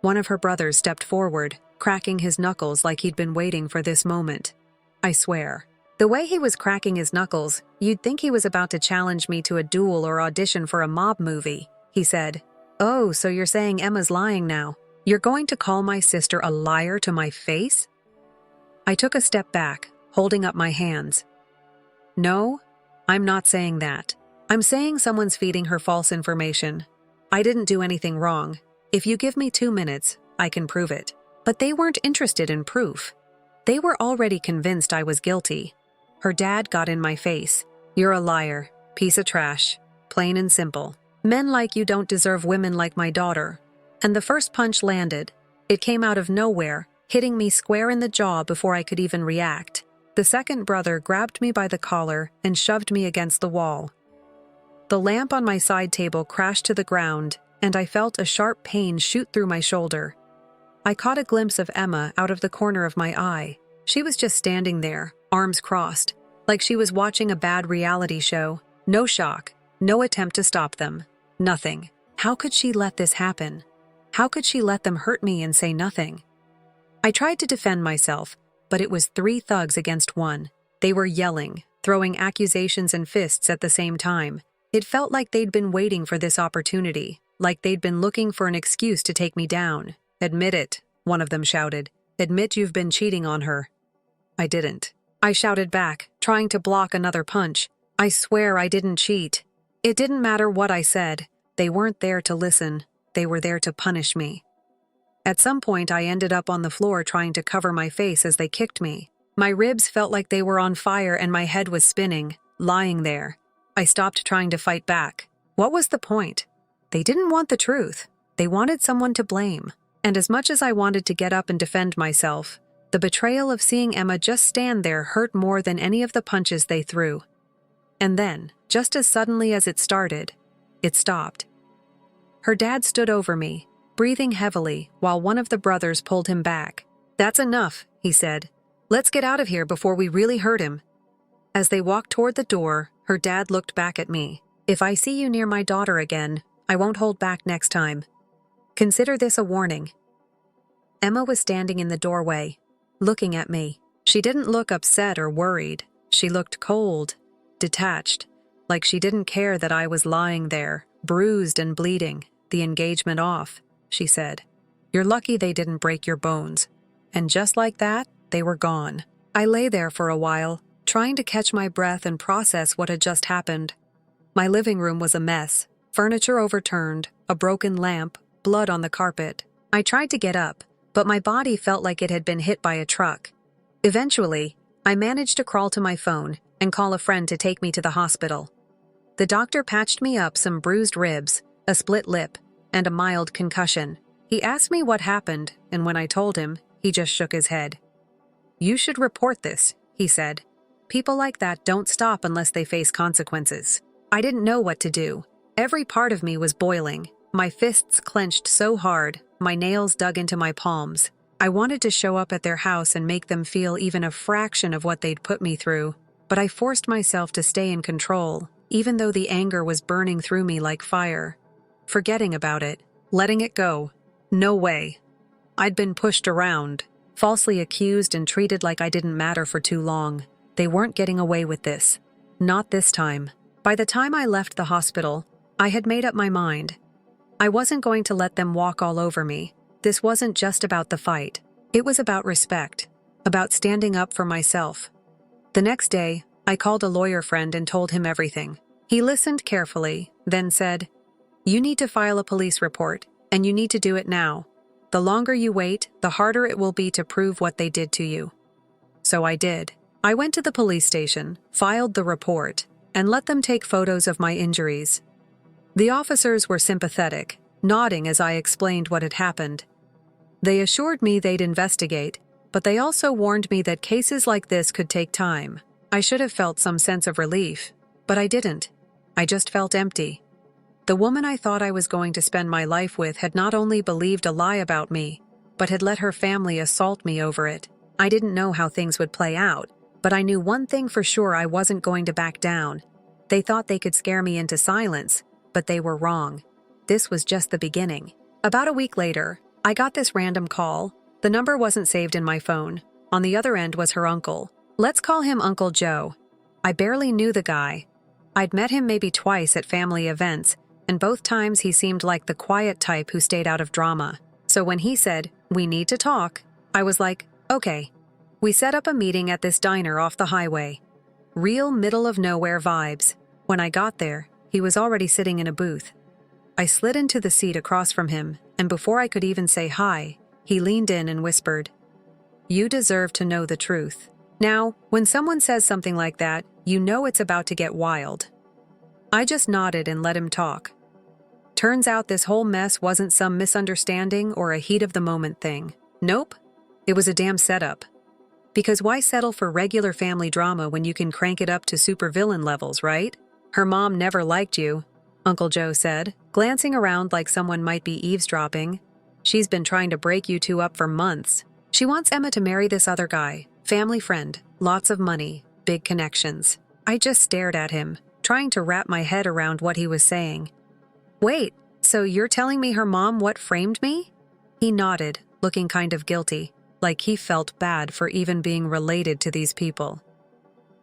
S1: One of her brothers stepped forward, cracking his knuckles like he'd been waiting for this moment. I swear. The way he was cracking his knuckles, you'd think he was about to challenge me to a duel or audition for a mob movie. He said, "Oh, so you're saying Emma's lying now? You're going to call my sister a liar to my face?" I took a step back, holding up my hands. No, I'm not saying that. I'm saying someone's feeding her false information. I didn't do anything wrong. If you give me 2 minutes, I can prove it. But they weren't interested in proof. They were already convinced I was guilty. Her dad got in my face. You're a liar, piece of trash, plain and simple. Men like you don't deserve women like my daughter. And the first punch landed. It came out of nowhere, hitting me square in the jaw before I could even react. The second brother grabbed me by the collar and shoved me against the wall. The lamp on my side table crashed to the ground, and I felt a sharp pain shoot through my shoulder. I caught a glimpse of Emma out of the corner of my eye. She was just standing there, arms crossed, like she was watching a bad reality show. No shock, no attempt to stop them. Nothing. How could she let this happen? How could she let them hurt me and say nothing? I tried to defend myself, but it was 3 thugs against 1. They were yelling, throwing accusations and fists at the same time. It felt like they'd been waiting for this opportunity, like they'd been looking for an excuse to take me down. Admit it, one of them shouted. Admit you've been cheating on her. I didn't. I shouted back, trying to block another punch. I swear I didn't cheat. It didn't matter what I said. They weren't there to listen. They were there to punish me. At some point, I ended up on the floor trying to cover my face as they kicked me. My ribs felt like they were on fire and my head was spinning, lying there. I stopped trying to fight back. What was the point? They didn't want the truth. They wanted someone to blame. And as much as I wanted to get up and defend myself, the betrayal of seeing Emma just stand there hurt more than any of the punches they threw. And then, just as suddenly as it started, it stopped. Her dad stood over me, breathing heavily, while one of the brothers pulled him back. That's enough, he said. Let's get out of here before we really hurt him. As they walked toward the door, her dad looked back at me. If I see you near my daughter again, I won't hold back next time. Consider this a warning. Emma was standing in the doorway, looking at me. She didn't look upset or worried. She looked cold, detached, like she didn't care that I was lying there, bruised and bleeding, the engagement off, she said. You're lucky they didn't break your bones. And just like that, they were gone. I lay there for a while, trying to catch my breath and process what had just happened. My living room was a mess. Furniture overturned, a broken lamp, blood on the carpet. I tried to get up, but my body felt like it had been hit by a truck. Eventually, I managed to crawl to my phone and call a friend to take me to the hospital. The doctor patched me up some bruised ribs, a split lip, and a mild concussion. He asked me what happened, and when I told him, he just shook his head. You should report this, he said. People like that don't stop unless they face consequences. I didn't know what to do. Every part of me was boiling. My fists clenched so hard, my nails dug into my palms. I wanted to show up at their house and make them feel even a fraction of what they'd put me through, but I forced myself to stay in control, even though the anger was burning through me like fire. Forgetting about it, letting it go. No way. I'd been pushed around, falsely accused and treated like I didn't matter for too long. They weren't getting away with this. Not this time. By the time I left the hospital, I had made up my mind. I wasn't going to let them walk all over me. This wasn't just about the fight. It was about respect, about standing up for myself. The next day, I called a lawyer friend and told him everything. He listened carefully, then said, You need to file a police report, and you need to do it now. The longer you wait, the harder it will be to prove what they did to you. So I did. I went to the police station, filed the report, and let them take photos of my injuries. The officers were sympathetic, nodding as I explained what had happened. They assured me they'd investigate, but they also warned me that cases like this could take time. I should have felt some sense of relief, but I didn't. I just felt empty. The woman I thought I was going to spend my life with had not only believed a lie about me, but had let her family assault me over it. I didn't know how things would play out, but I knew one thing for sure: I wasn't going to back down. They thought they could scare me into silence, but they were wrong. This was just the beginning. About a week later, I got this random call. The number wasn't saved in my phone. On the other end was her uncle. Let's call him Uncle Joe. I barely knew the guy. I'd met him maybe twice at family events, and both times he seemed like the quiet type who stayed out of drama. So when he said, "We need to talk," I was like, okay. We set up a meeting at this diner off the highway. Real middle-of-nowhere vibes. When I got there, he was already sitting in a booth. I slid into the seat across from him, and before I could even say hi, he leaned in and whispered, "You deserve to know the truth." Now, when someone says something like that, you know it's about to get wild. I just nodded and let him talk. Turns out this whole mess wasn't some misunderstanding or a heat-of-the-moment thing. Nope, it was a damn setup. Because why settle for regular family drama when you can crank it up to supervillain levels, right? "Her mom never liked you," Uncle Joe said, glancing around like someone might be eavesdropping. "She's been trying to break you two up for months. She wants Emma to marry this other guy, family friend, lots of money, big connections." I just stared at him, trying to wrap my head around what he was saying. "Wait, so you're telling me her mom what framed me?" He nodded, looking kind of guilty, like he felt bad for even being related to these people.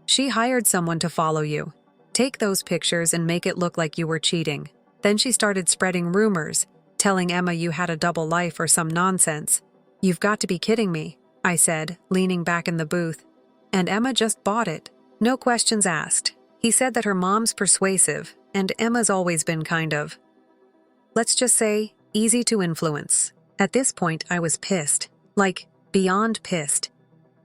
S1: "She hired someone to follow you, take those pictures and make it look like you were cheating. Then she started spreading rumors, telling Emma you had a double life or some nonsense." "You've got to be kidding me," I said, leaning back in the booth. "And Emma just bought it. No questions asked." He said that her mom's persuasive, and Emma's always been kind of, let's just say, easy to influence. At this point, I was pissed. Like, beyond pissed.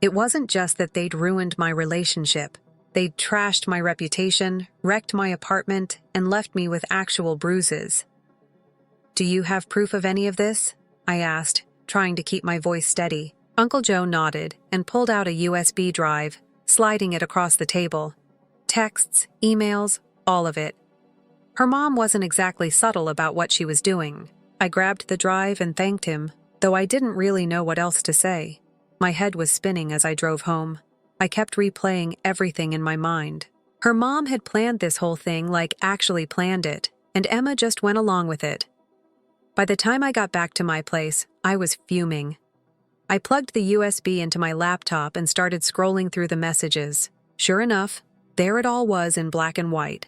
S1: It wasn't just that they'd ruined my relationship. They'd trashed my reputation, wrecked my apartment, and left me with actual bruises. "Do you have proof of any of this?" I asked, trying to keep my voice steady. Uncle Joe nodded and pulled out a USB drive, sliding it across the table. Texts, emails, all of it. Her mom wasn't exactly subtle about what she was doing. I grabbed the drive and thanked him, though I didn't really know what else to say. My head was spinning as I drove home. I kept replaying everything in my mind. Her mom had planned this whole thing, like actually planned it, and Emma just went along with it. By the time I got back to my place, I was fuming. I plugged the USB into my laptop and started scrolling through the messages. Sure enough, there it all was in black and white.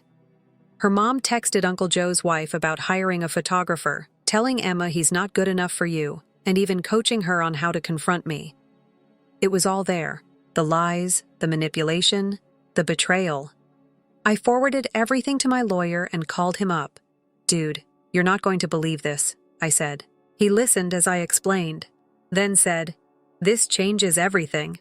S1: Her mom texted Uncle Joe's wife about hiring a photographer, telling Emma he's not good enough for you, and even coaching her on how to confront me. It was all there. The lies, the manipulation, the betrayal. I forwarded everything to my lawyer and called him up. "Dude, you're not going to believe this," I said. He listened as I explained, then said, "This changes everything.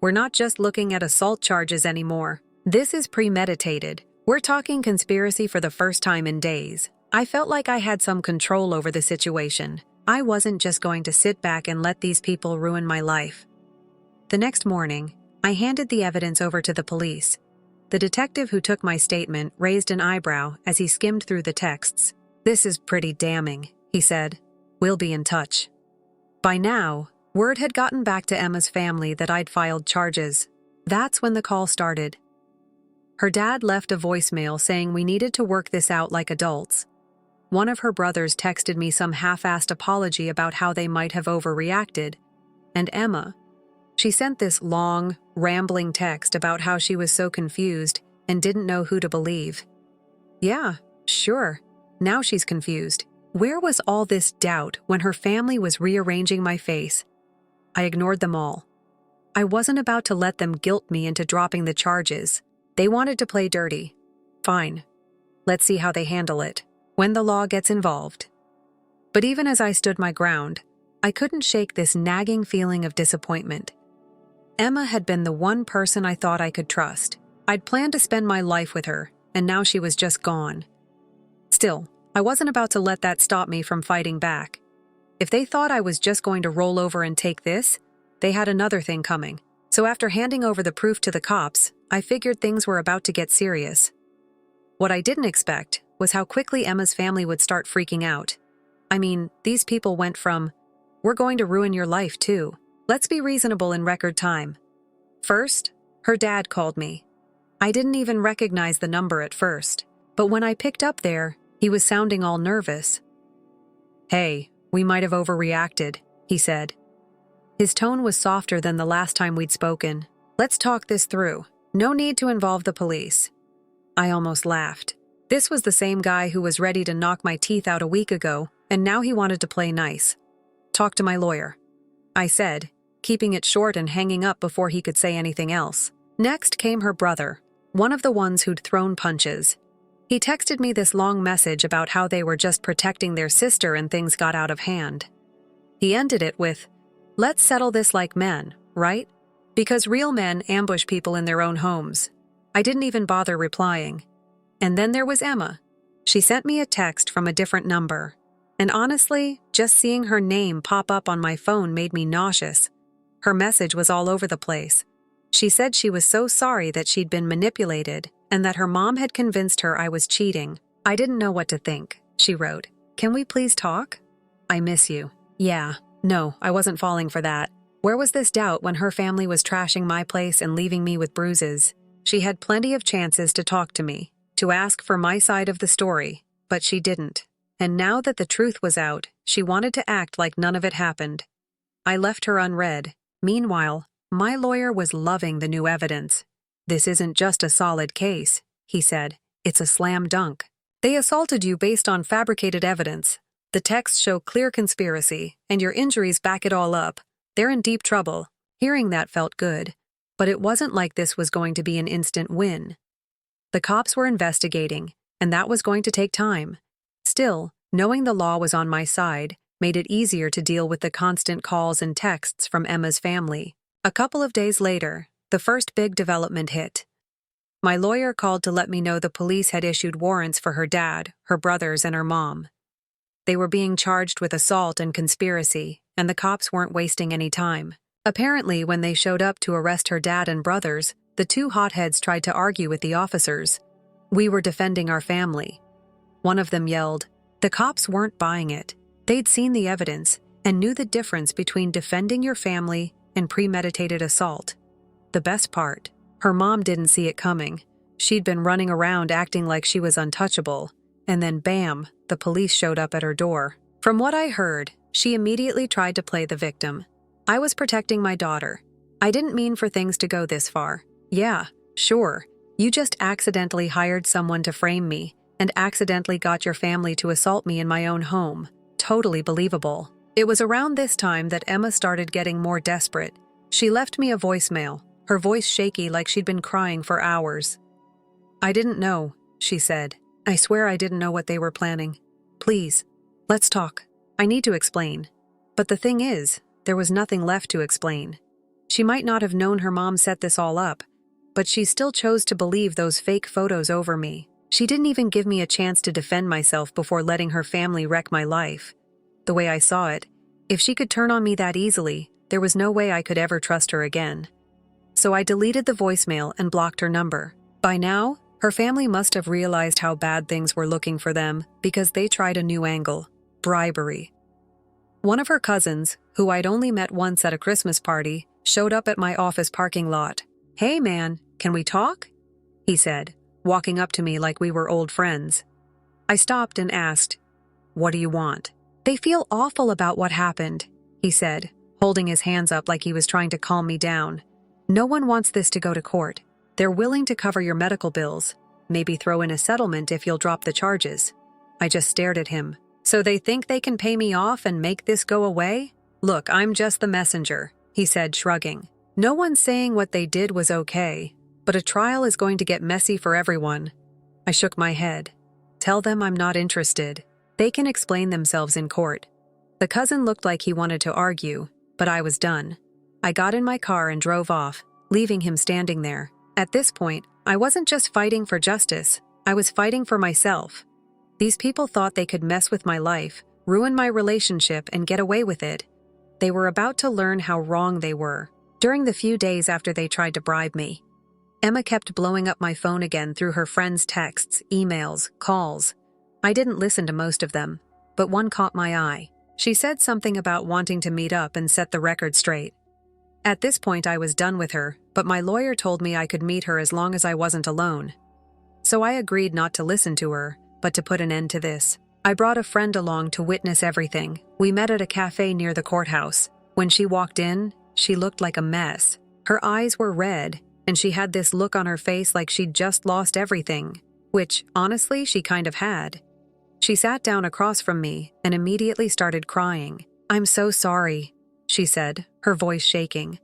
S1: We're not just looking at assault charges anymore. This is premeditated. We're talking conspiracy for the first time in days." I felt like I had some control over the situation. I wasn't just going to sit back and let these people ruin my life. The next morning, I handed the evidence over to the police. The detective who took my statement raised an eyebrow as he skimmed through the texts. "This is pretty damning," he said. "We'll be in touch." By now, word had gotten back to Emma's family that I'd filed charges. That's when the call started. Her dad left a voicemail saying we needed to work this out like adults. One of her brothers texted me some half-assed apology about how they might have overreacted. And Emma, she sent this long, rambling text about how she was so confused and didn't know who to believe. Yeah, sure. Now she's confused. Where was all this doubt when her family was rearranging my face? I ignored them all. I wasn't about to let them guilt me into dropping the charges. They wanted to play dirty. Fine. Let's see how they handle it, when the law gets involved. But even as I stood my ground, I couldn't shake this nagging feeling of disappointment. Emma had been the one person I thought I could trust. I'd planned to spend my life with her, and now she was just gone. Still, I wasn't about to let that stop me from fighting back. If they thought I was just going to roll over and take this, they had another thing coming. So after handing over the proof to the cops, I figured things were about to get serious. What I didn't expect was how quickly Emma's family would start freaking out. I mean, these people went from, "We're going to ruin your life too. Let's be reasonable in record time." First, her dad called me. I didn't even recognize the number at first, but when I picked up there, he was sounding all nervous. "Hey, we might have overreacted," he said. His tone was softer than the last time we'd spoken. "Let's talk this through. No need to involve the police." I almost laughed. This was the same guy who was ready to knock my teeth out a week ago, and now he wanted to play nice. "Talk to my lawyer," I said, keeping it short and hanging up before he could say anything else. Next came her brother, one of the ones who'd thrown punches. He texted me this long message about how they were just protecting their sister and things got out of hand. He ended it with, "Let's settle this like men, right? Because real men ambush people in their own homes." I didn't even bother replying. And then there was Emma. She sent me a text from a different number. And honestly, just seeing her name pop up on my phone made me nauseous. Her message was all over the place. She said she was so sorry that she'd been manipulated and that her mom had convinced her I was cheating. "I didn't know what to think," she wrote. "Can we please talk? I miss you." Yeah, no, I wasn't falling for that. Where was this doubt when her family was trashing my place and leaving me with bruises? She had plenty of chances to talk to me, to ask for my side of the story, but she didn't. And now that the truth was out, she wanted to act like none of it happened. I left her unread. Meanwhile, my lawyer was loving the new evidence. "This isn't just a solid case," he said. "It's a slam dunk. They assaulted you based on fabricated evidence. The texts show clear conspiracy, and your injuries back it all up. They're in deep trouble." Hearing that felt good, but it wasn't like this was going to be an instant win. The cops were investigating, and that was going to take time. Still, knowing the law was on my side made it easier to deal with the constant calls and texts from Emma's family. A couple of days later, the first big development hit. My lawyer called to let me know the police had issued warrants for her dad, her brothers, and her mom. They were being charged with assault and conspiracy, and the cops weren't wasting any time. Apparently, when they showed up to arrest her dad and brothers, the two hotheads tried to argue with the officers. We were defending our family. One of them yelled. The cops weren't buying it. They'd seen the evidence and knew the difference between defending your family and premeditated assault. The best part, her mom didn't see it coming. She'd been running around acting like she was untouchable, and then bam, the police showed up at her door. From what I heard, she immediately tried to play the victim. I was protecting my daughter. I didn't mean for things to go this far. Yeah, sure, you just accidentally hired someone to frame me and accidentally got your family to assault me in my own home. Totally believable. It was around this time that Emma started getting more desperate. She left me a voicemail, her voice shaky like she'd been crying for hours. "I didn't know," she said. "I swear I didn't know what they were planning. Please, let's talk. I need to explain." But the thing is, there was nothing left to explain. She might not have known her mom set this all up, but she still chose to believe those fake photos over me. She didn't even give me a chance to defend myself before letting her family wreck my life. The way I saw it, if she could turn on me that easily, there was no way I could ever trust her again. So I deleted the voicemail and blocked her number. By now, her family must have realized how bad things were looking for them because they tried a new angle: bribery. One of her cousins, who I'd only met once at a Christmas party, showed up at my office parking lot. "Hey man, can we talk?" he said, walking up to me like we were old friends. I stopped and asked, "What do you want?" "They feel awful about what happened," he said, holding his hands up like he was trying to calm me down. "No one wants this to go to court. They're willing to cover your medical bills, maybe throw in a settlement if you'll drop the charges." I just stared at him. "So they think they can pay me off and make this go away?" "Look, I'm just the messenger," he said, shrugging. "No one's saying what they did was okay, but a trial is going to get messy for everyone." I shook my head. "Tell them I'm not interested. They can explain themselves in court." The cousin looked like he wanted to argue, but I was done. I got in my car and drove off, leaving him standing there. At this point, I wasn't just fighting for justice, I was fighting for myself. These people thought they could mess with my life, ruin my relationship, and get away with it. They were about to learn how wrong they were. During the few days after they tried to bribe me, Emma kept blowing up my phone again through her friends' texts, emails, calls. I didn't listen to most of them, but one caught my eye. She said something about wanting to meet up and set the record straight. At this point, I was done with her, but my lawyer told me I could meet her as long as I wasn't alone. So I agreed not to listen to her, but to put an end to this. I brought a friend along to witness everything. We met at a cafe near the courthouse. When she walked in, she looked like a mess. Her eyes were red, and she had this look on her face like she'd just lost everything, which, honestly, she kind of had. She sat down across from me and immediately started crying. "I'm so sorry," she said, her voice shaking.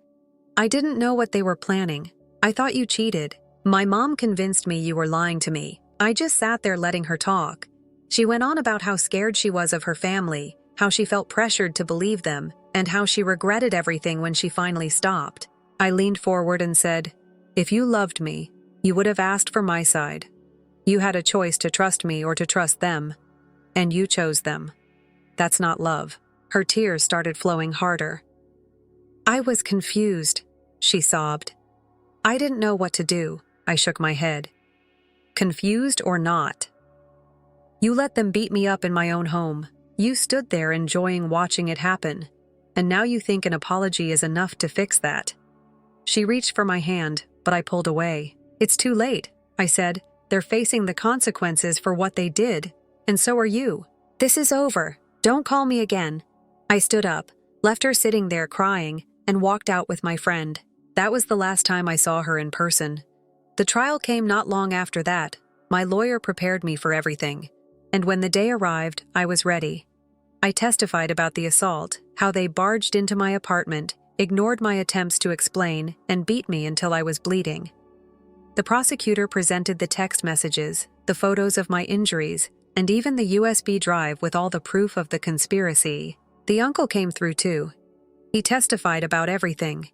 S1: "I didn't know what they were planning. I thought you cheated. My mom convinced me you were lying to me. I just sat there letting her talk. She went on about how scared she was of her family, how she felt pressured to believe them, and how she regretted everything when she finally stopped. I leaned forward and said, "If you loved me, you would have asked for my side. You had a choice to trust me or to trust them, and you chose them. That's not love." Her tears started flowing harder. "I was confused," she sobbed. "I didn't know what to do." I shook my head. "Confused or not? You let them beat me up in my own home. You stood there enjoying watching it happen. And now you think an apology is enough to fix that." She reached for my hand, but I pulled away. "It's too late," I said. "They're facing the consequences for what they did, and so are you. This is over. Don't call me again." I stood up, left her sitting there crying, and walked out with my friend. That was the last time I saw her in person. The trial came not long after that. My lawyer prepared me for everything. And when the day arrived, I was ready. I testified about the assault, how they barged into my apartment, ignored my attempts to explain, and beat me until I was bleeding. The prosecutor presented the text messages, the photos of my injuries, and even the USB drive with all the proof of the conspiracy. The uncle came through too. He testified about everything.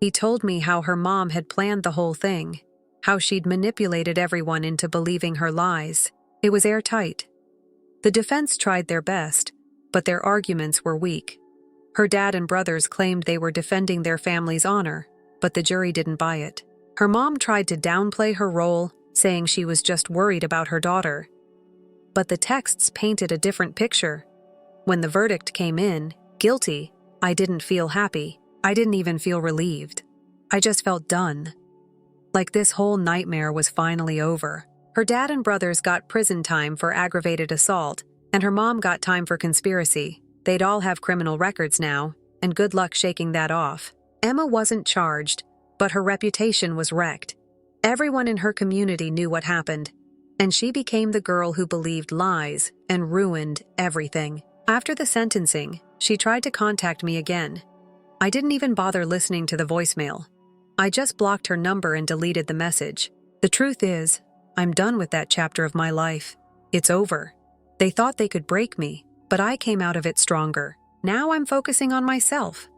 S1: He told me how her mom had planned the whole thing, how she'd manipulated everyone into believing her lies. It was airtight. The defense tried their best, but their arguments were weak. Her dad and brothers claimed they were defending their family's honor, but the jury didn't buy it. Her mom tried to downplay her role, saying she was just worried about her daughter. But the texts painted a different picture. When the verdict came in, guilty, I didn't feel happy. I didn't even feel relieved. I just felt done. Like this whole nightmare was finally over. Her dad and brothers got prison time for aggravated assault, and her mom got time for conspiracy. They'd all have criminal records now, and good luck shaking that off. Emma wasn't charged, but her reputation was wrecked. Everyone in her community knew what happened, and she became the girl who believed lies and ruined everything. After the sentencing, she tried to contact me again. I didn't even bother listening to the voicemail. I just blocked her number and deleted the message. The truth is, I'm done with that chapter of my life. It's over. They thought they could break me, but I came out of it stronger. Now I'm focusing on myself.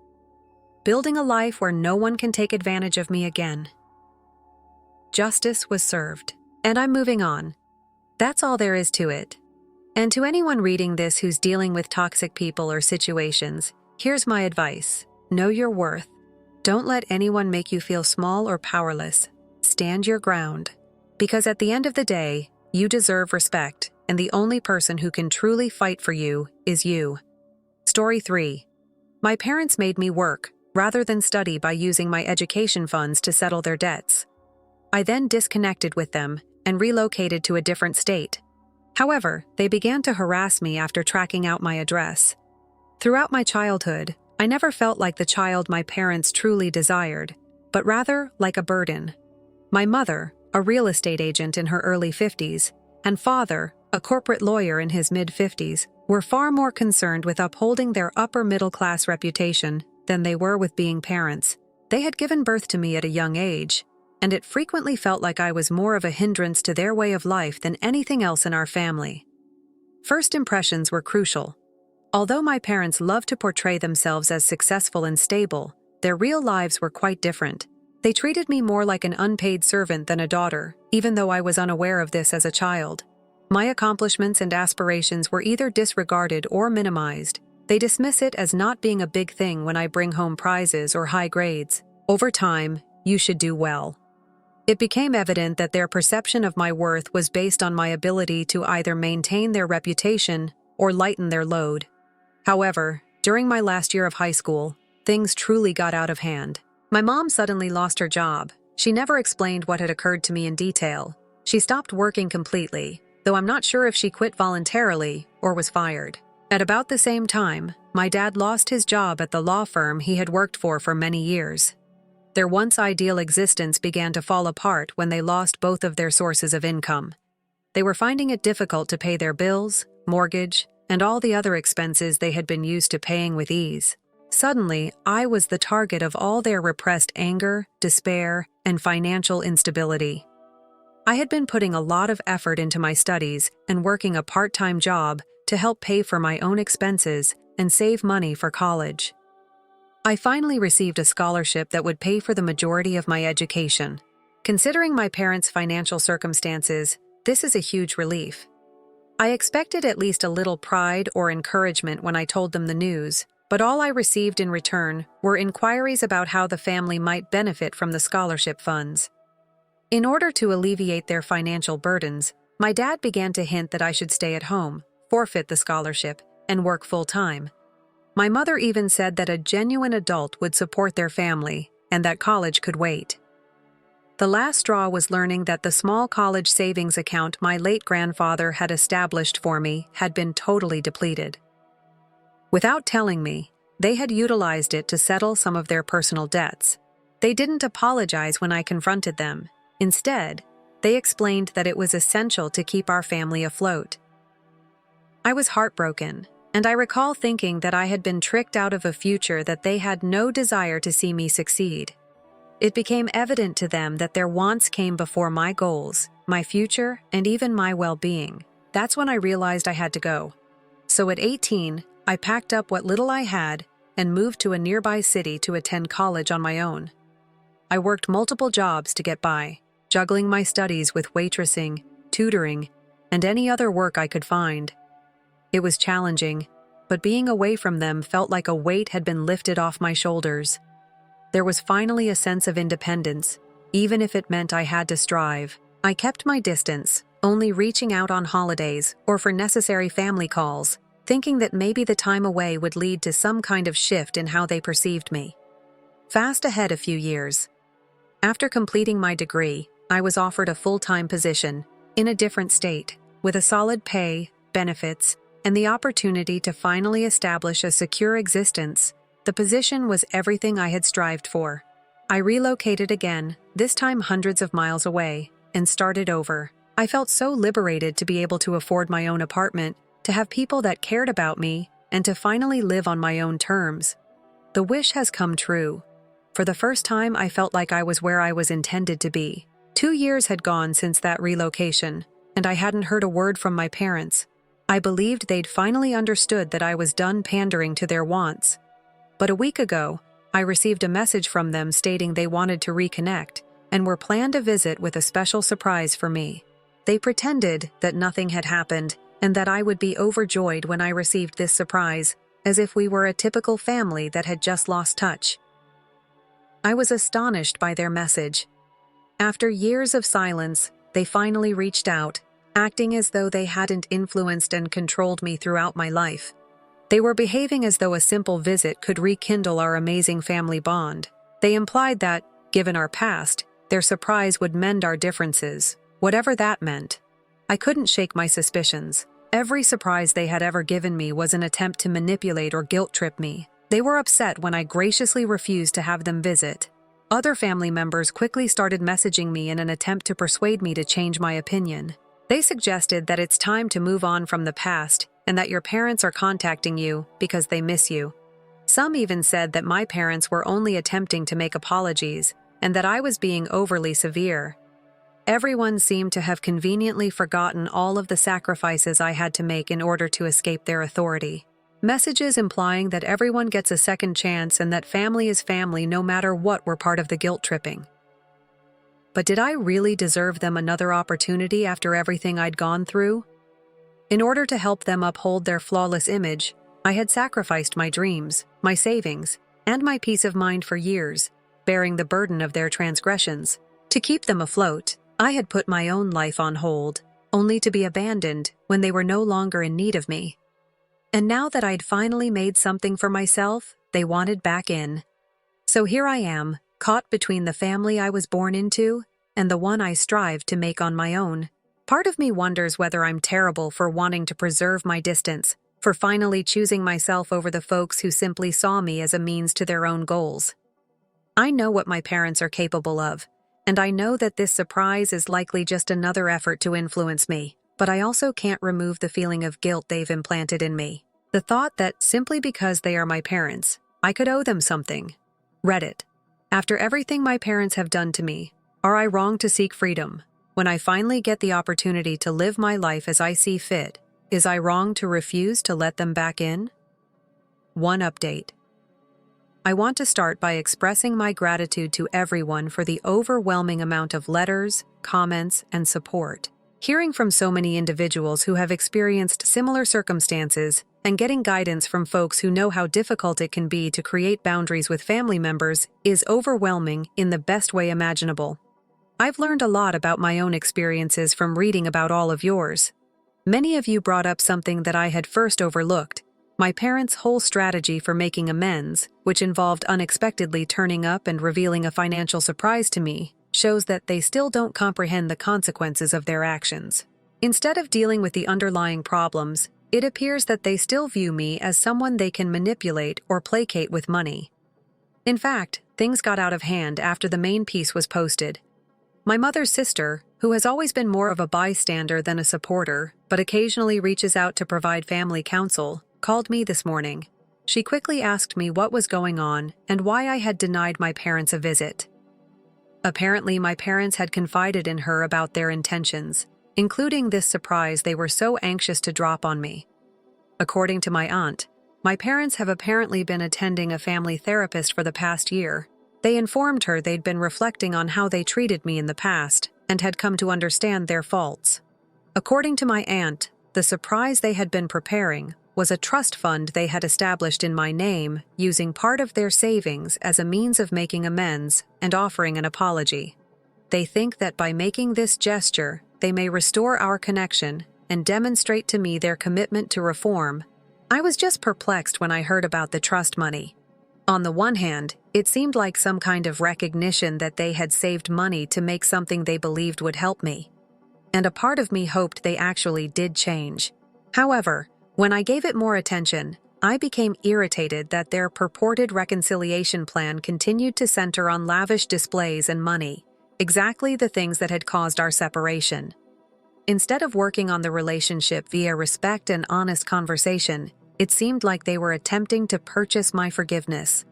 S1: Building a life where no one can take advantage of me again. Justice was served, and I'm moving on. That's all there is to it. And to anyone reading this who's dealing with toxic people or situations, here's my advice. Know your worth. Don't let anyone make you feel small or powerless. Stand your ground. Because at the end of the day, you deserve respect, and the only person who can truly fight for you is you. Story 3. My parents made me work, rather than study, by using my education funds to settle their debts. I then disconnected with them and relocated to a different state. However, they began to harass me after tracking out my address. Throughout my childhood, I never felt like the child my parents truly desired, but rather like a burden. My mother, a real estate agent in her early 50s, and father, a corporate lawyer in his mid-50s, were far more concerned with upholding their upper-middle-class reputation than they were with being parents. They had given birth to me at a young age, and it frequently felt like I was more of a hindrance to their way of life than anything else in our family. First impressions were crucial. Although my parents loved to portray themselves as successful and stable, their real lives were quite different. They treated me more like an unpaid servant than a daughter, even though I was unaware of this as a child. My accomplishments and aspirations were either disregarded or minimized. They dismiss it as not being a big thing when I bring home prizes or high grades. Over time, you should do well. It became evident that their perception of my worth was based on my ability to either maintain their reputation or lighten their load. However, during my last year of high school, things truly got out of hand. My mom suddenly lost her job. She never explained what had occurred to me in detail. She stopped working completely, though I'm not sure if she quit voluntarily or was fired. At about the same time, my dad lost his job at the law firm he had worked for many years. Their once ideal existence began to fall apart when they lost both of their sources of income. They were finding it difficult to pay their bills, mortgage, and all the other expenses they had been used to paying with ease. Suddenly, I was the target of all their repressed anger, despair, and financial instability. I had been putting a lot of effort into my studies and working a part-time job to help pay for my own expenses and save money for college. I finally received a scholarship that would pay for the majority of my education. Considering my parents' financial circumstances, this is a huge relief. I expected at least a little pride or encouragement when I told them the news, but all I received in return were inquiries about how the family might benefit from the scholarship funds. In order to alleviate their financial burdens, my dad began to hint that I should stay at home, forfeit the scholarship, and work full-time. My mother even said that a genuine adult would support their family and that college could wait. The last straw was learning that the small college savings account my late grandfather had established for me had been totally depleted. Without telling me, they had utilized it to settle some of their personal debts. They didn't apologize when I confronted them. Instead, they explained that it was essential to keep our family afloat. I was heartbroken, and I recall thinking that I had been tricked out of a future that they had no desire to see me succeed. It became evident to them that their wants came before my goals, my future, and even my well-being. That's when I realized I had to go. So at 18, I packed up what little I had and moved to a nearby city to attend college on my own. I worked multiple jobs to get by, juggling my studies with waitressing, tutoring, and any other work I could find. It was challenging, but being away from them felt like a weight had been lifted off my shoulders. There was finally a sense of independence, even if it meant I had to strive. I kept my distance, only reaching out on holidays or for necessary family calls, thinking that maybe the time away would lead to some kind of shift in how they perceived me. Fast ahead a few years. After completing my degree, I was offered a full-time position in a different state, with a solid pay, benefits, and the opportunity to finally establish a secure existence. The position was everything I had strived for. I relocated again, this time hundreds of miles away, and started over. I felt so liberated to be able to afford my own apartment, to have people that cared about me, and to finally live on my own terms. The wish has come true. For the first time, I felt like I was where I was intended to be. 2 years had gone since that relocation, and I hadn't heard a word from my parents. I believed they'd finally understood that I was done pandering to their wants. But a week ago, I received a message from them stating they wanted to reconnect and were planned a visit with a special surprise for me. They pretended that nothing had happened and that I would be overjoyed when I received this surprise, as if we were a typical family that had just lost touch. I was astonished by their message. After years of silence, they finally reached out, acting as though they hadn't influenced and controlled me throughout my life. They were behaving as though a simple visit could rekindle our amazing family bond. They implied that, given our past, their surprise would mend our differences, whatever that meant. I couldn't shake my suspicions. Every surprise they had ever given me was an attempt to manipulate or guilt-trip me. They were upset when I graciously refused to have them visit. Other family members quickly started messaging me in an attempt to persuade me to change my opinion. They suggested that it's time to move on from the past and that your parents are contacting you because they miss you. Some even said that my parents were only attempting to make apologies and that I was being overly severe. Everyone seemed to have conveniently forgotten all of the sacrifices I had to make in order to escape their authority. Messages implying that everyone gets a second chance and that family is family no matter what were part of the guilt-tripping. But did I really deserve them another opportunity after everything I'd gone through? In order to help them uphold their flawless image, I had sacrificed my dreams, my savings, and my peace of mind for years, bearing the burden of their transgressions. To keep them afloat, I had put my own life on hold, only to be abandoned when they were no longer in need of me. And now that I'd finally made something for myself, they wanted back in. So here I am, caught between the family I was born into and the one I strived to make on my own. Part of me wonders whether I'm terrible for wanting to preserve my distance, for finally choosing myself over the folks who simply saw me as a means to their own goals. I know what my parents are capable of, and I know that this surprise is likely just another effort to influence me, but I also can't remove the feeling of guilt they've implanted in me. The thought that simply because they are my parents, I could owe them something. Reddit. After everything my parents have done to me, are I wrong to seek freedom? When I finally get the opportunity to live my life as I see fit, is I wrong to refuse to let them back in? One update. I want to start by expressing my gratitude to everyone for the overwhelming amount of letters, comments, and support. Hearing from so many individuals who have experienced similar circumstances and getting guidance from folks who know how difficult it can be to create boundaries with family members is overwhelming in the best way imaginable. I've learned a lot about my own experiences from reading about all of yours. Many of you brought up something that I had first overlooked: my parents' whole strategy for making amends, which involved unexpectedly turning up and revealing a financial surprise to me, shows that they still don't comprehend the consequences of their actions. Instead of dealing with the underlying problems, it appears that they still view me as someone they can manipulate or placate with money. In fact, things got out of hand after the main piece was posted. My mother's sister, who has always been more of a bystander than a supporter, but occasionally reaches out to provide family counsel, called me this morning. She quickly asked me what was going on and why I had denied my parents a visit. Apparently, my parents had confided in her about their intentions, including this surprise they were so anxious to drop on me. According to my aunt, my parents have apparently been attending a family therapist for the past year. They informed her they'd been reflecting on how they treated me in the past and had come to understand their faults. According to my aunt, the surprise they had been preparing was a trust fund they had established in my name, using part of their savings as a means of making amends and offering an apology. They think that by making this gesture, they may restore our connection and demonstrate to me their commitment to reform. I was just perplexed when I heard about the trust money. On the one hand, it seemed like some kind of recognition that they had saved money to make something they believed would help me. And a part of me hoped they actually did change. However, when I gave it more attention, I became irritated that their purported reconciliation plan continued to center on lavish displays and money, exactly the things that had caused our separation. Instead of working on the relationship via respect and honest conversation, it seemed like they were attempting to purchase my forgiveness.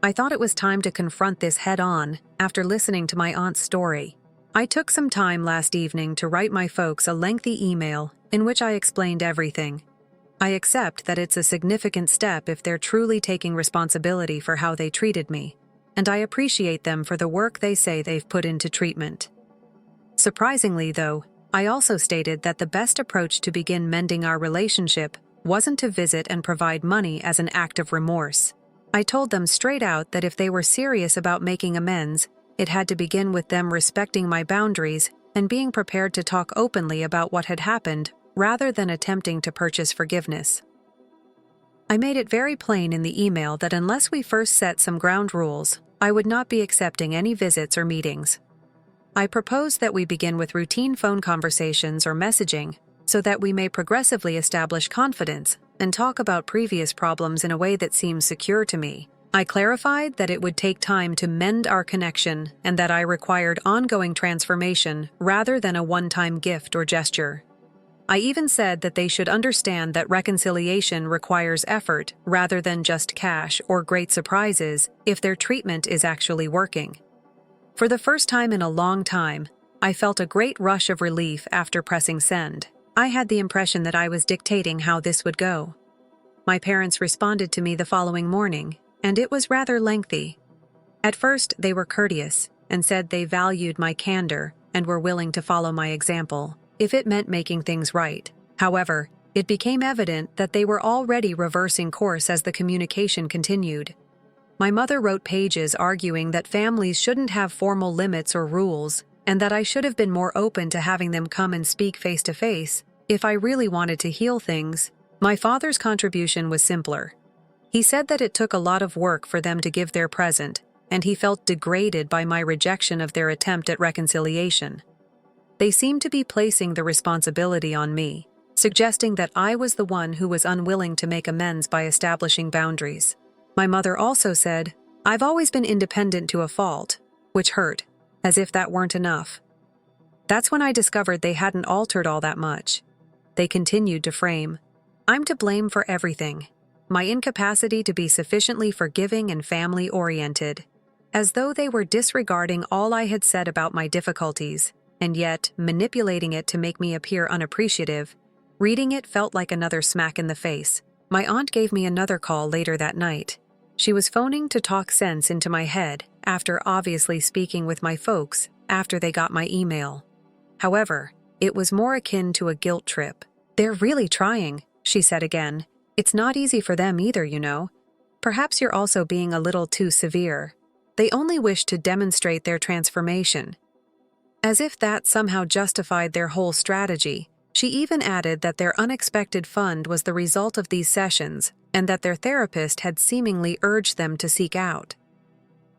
S1: I thought it was time to confront this head-on after listening to my aunt's story. I took some time last evening to write my folks a lengthy email in which I explained everything. I accept that it's a significant step if they're truly taking responsibility for how they treated me, and I appreciate them for the work they say they've put into treatment. Surprisingly, though, I also stated that the best approach to begin mending our relationship wasn't to visit and provide money as an act of remorse. I told them straight out that if they were serious about making amends, it had to begin with them respecting my boundaries and being prepared to talk openly about what had happened rather than attempting to purchase forgiveness. I made it very plain in the email that unless we first set some ground rules, I would not be accepting any visits or meetings. I proposed that we begin with routine phone conversations or messaging so that we may progressively establish confidence and talk about previous problems in a way that seems secure to me. I clarified that it would take time to mend our connection and that I required ongoing transformation rather than a one-time gift or gesture. I even said that they should understand that reconciliation requires effort rather than just cash or great surprises if their treatment is actually working. For the first time in a long time, I felt a great rush of relief after pressing send. I had the impression that I was dictating how this would go. My parents responded to me the following morning, and it was rather lengthy. At first, they were courteous and said they valued my candor and were willing to follow my example if it meant making things right. However, it became evident that they were already reversing course as the communication continued. My mother wrote pages arguing that families shouldn't have formal limits or rules, and that I should have been more open to having them come and speak face to face if I really wanted to heal things. My father's contribution was simpler. He said that it took a lot of work for them to give their present, and he felt degraded by my rejection of their attempt at reconciliation. They seemed to be placing the responsibility on me, suggesting that I was the one who was unwilling to make amends by establishing boundaries. My mother also said, "I've always been independent to a fault," which hurt, as if that weren't enough. That's when I discovered they hadn't altered all that much. They continued to frame, "I'm to blame for everything. My incapacity to be sufficiently forgiving and family-oriented." as though they were disregarding all I had said about my difficulties, and yet manipulating it to make me appear unappreciative. Reading it felt like another smack in the face. My aunt gave me another call later that night. She was phoning to talk sense into my head after obviously speaking with my folks after they got my email. However, it was more akin to a guilt trip. "They're really trying," she said again. "It's not easy for them either, you know. Perhaps you're also being a little too severe. They only wish to demonstrate their transformation." As if that somehow justified their whole strategy, she even added that their unexpected fund was the result of these sessions and that their therapist had seemingly urged them to seek out.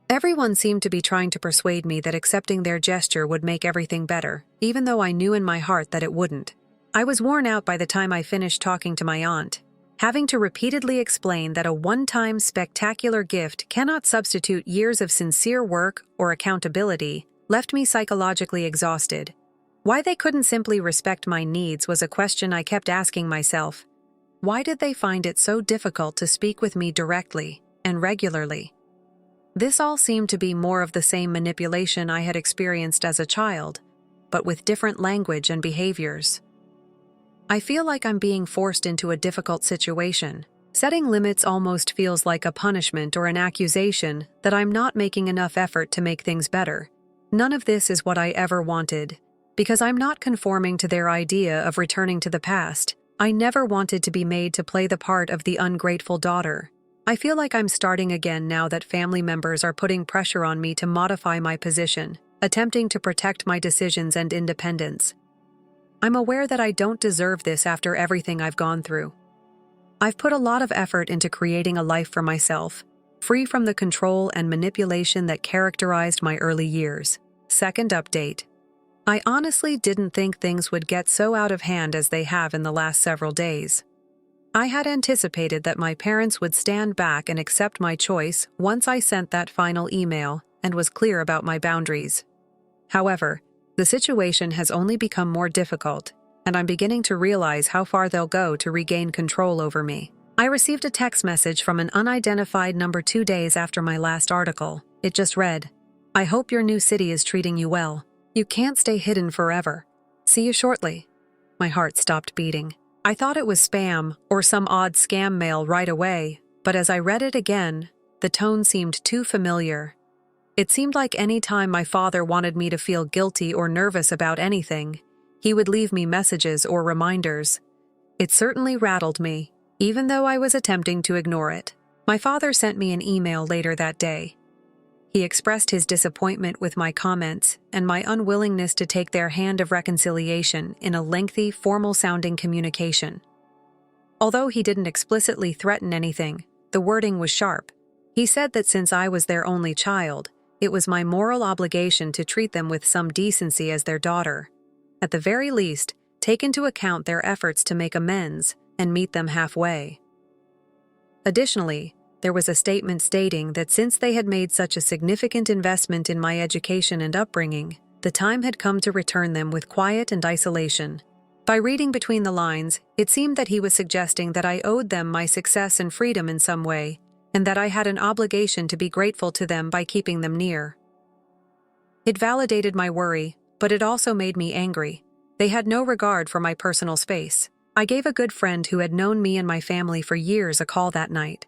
S1: Everyone seemed to be trying to persuade me that accepting their gesture would make everything better, even though I knew in my heart that it wouldn't. I was worn out by the time I finished talking to my aunt. Having to repeatedly explain that a one-time spectacular gift cannot substitute years of sincere work or accountability left me psychologically exhausted. Why they couldn't simply respect my needs was a question I kept asking myself. Why did they find it so difficult to speak with me directly and regularly? This all seemed to be more of the same manipulation I had experienced as a child, but with different language and behaviors. I feel like I'm being forced into a difficult situation. Setting limits almost feels like a punishment or an accusation that I'm not making enough effort to make things better. None of this is what I ever wanted. Because I'm not conforming to their idea of returning to the past, I never wanted to be made to play the part of the ungrateful daughter. I feel like I'm starting again now that family members are putting pressure on me to modify my position, attempting to protect my decisions and independence. I'm aware that I don't deserve this after everything I've gone through. I've put a lot of effort into creating a life for myself, free from the control and manipulation that characterized my early years. Second update. I honestly didn't think things would get so out of hand as they have in the last several days. I had anticipated that my parents would stand back and accept my choice once I sent that final email and was clear about my boundaries. However, the situation has only become more difficult, and I'm beginning to realize how far they'll go to regain control over me. I received a text message from an unidentified number 2 days after my last article. It just read, "I hope your new city is treating you well. You can't stay hidden forever. See you shortly." My heart stopped beating. I thought it was spam or some odd scam mail right away, but as I read it again, the tone seemed too familiar. It seemed like any time my father wanted me to feel guilty or nervous about anything, he would leave me messages or reminders. It certainly rattled me, even though I was attempting to ignore it. My father sent me an email later that day. He expressed his disappointment with my comments and my unwillingness to take their hand of reconciliation in a lengthy, formal-sounding communication. Although he didn't explicitly threaten anything, the wording was sharp. He said that since I was their only child, it was my moral obligation to treat them with some decency as their daughter. At the very least, take into account their efforts to make amends and meet them halfway. Additionally, there was a statement stating that since they had made such a significant investment in my education and upbringing, the time had come to return them with quiet and isolation. By reading between the lines, it seemed that he was suggesting that I owed them my success and freedom in some way, and that I had an obligation to be grateful to them by keeping them near. It validated my worry, but it also made me angry. They had no regard for my personal space. I gave a good friend who had known me and my family for years a call that night.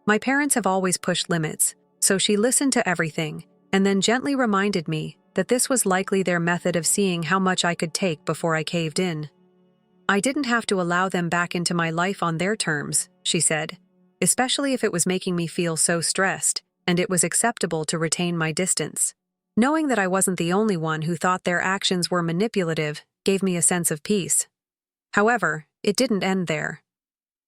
S1: My parents have always pushed limits, so she listened to everything, and then gently reminded me that this was likely their method of seeing how much I could take before I caved in. I didn't have to allow them back into my life on their terms, she said, especially if it was making me feel so stressed, and it was acceptable to retain my distance. Knowing that I wasn't the only one who thought their actions were manipulative gave me a sense of peace. However, it didn't end there.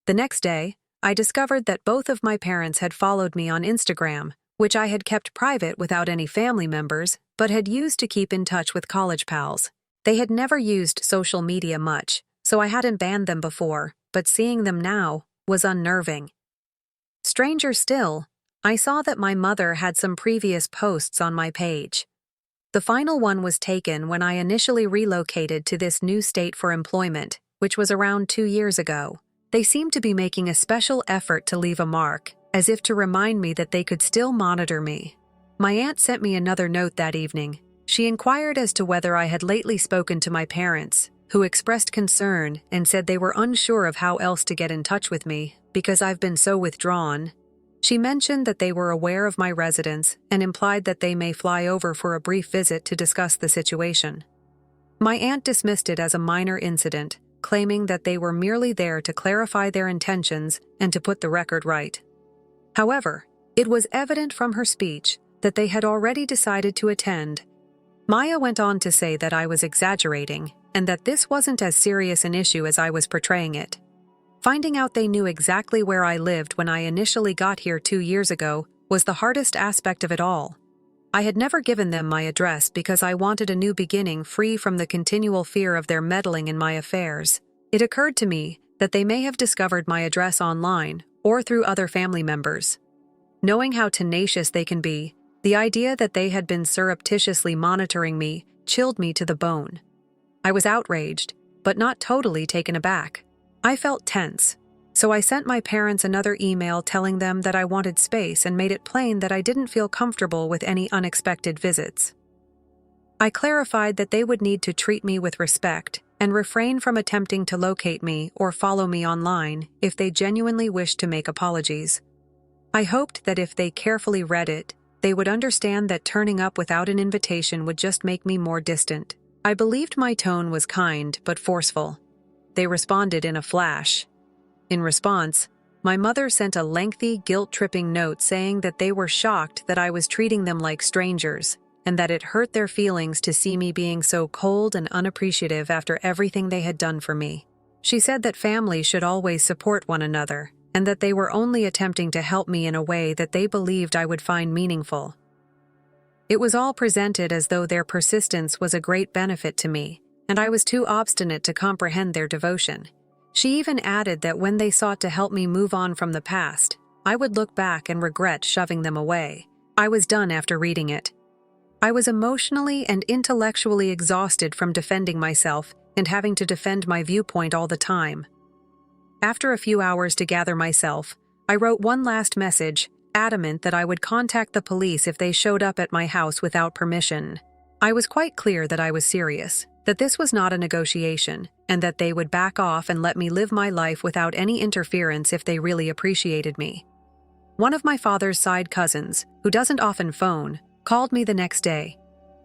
S1: The next day, I discovered that both of my parents had followed me on Instagram, which I had kept private without any family members, but had used to keep in touch with college pals. They had never used social media much, so I hadn't banned them before, but seeing them now was unnerving. Stranger still, I saw that my mother had some previous posts on my page. The final one was taken when I initially relocated to this new state for employment, which was around 2 years ago. They seemed to be making a special effort to leave a mark, as if to remind me that they could still monitor me. My aunt sent me another note that evening. She inquired as to whether I had lately spoken to my parents, who expressed concern and said they were unsure of how else to get in touch with me because I've been so withdrawn. She mentioned that they were aware of my residence and implied that they may fly over for a brief visit to discuss the situation. My aunt dismissed it as a minor incident, claiming that they were merely there to clarify their intentions and to put the record right. However, it was evident from her speech that they had already decided to attend. Maya went on to say that I was exaggerating and that this wasn't as serious an issue as I was portraying it. Finding out they knew exactly where I lived when I initially got here 2 years ago was the hardest aspect of it all. I had never given them my address because I wanted a new beginning free from the continual fear of their meddling in my affairs. It occurred to me that they may have discovered my address online or through other family members. Knowing how tenacious they can be, the idea that they had been surreptitiously monitoring me chilled me to the bone. I was outraged, but not totally taken aback. I felt tense, so I sent my parents another email telling them that I wanted space and made it plain that I didn't feel comfortable with any unexpected visits. I clarified that they would need to treat me with respect and refrain from attempting to locate me or follow me online if they genuinely wished to make apologies. I hoped that if they carefully read it, they would understand that turning up without an invitation would just make me more distant. I believed my tone was kind but forceful. They responded in a flash. In response, my mother sent a lengthy, guilt-tripping note saying that they were shocked that I was treating them like strangers, and that it hurt their feelings to see me being so cold and unappreciative after everything they had done for me. She said that families should always support one another, and that they were only attempting to help me in a way that they believed I would find meaningful. It was all presented as though their persistence was a great benefit to me, and I was too obstinate to comprehend their devotion. She even added that when they sought to help me move on from the past, I would look back and regret shoving them away. I was done after reading it. I was emotionally and intellectually exhausted from defending myself and having to defend my viewpoint all the time. After a few hours to gather myself, I wrote one last message, adamant that I would contact the police if they showed up at my house without permission. I was quite clear that I was serious, that this was not a negotiation, and that they would back off and let me live my life without any interference if they really appreciated me. One of my father's side cousins, who doesn't often phone, called me the next day.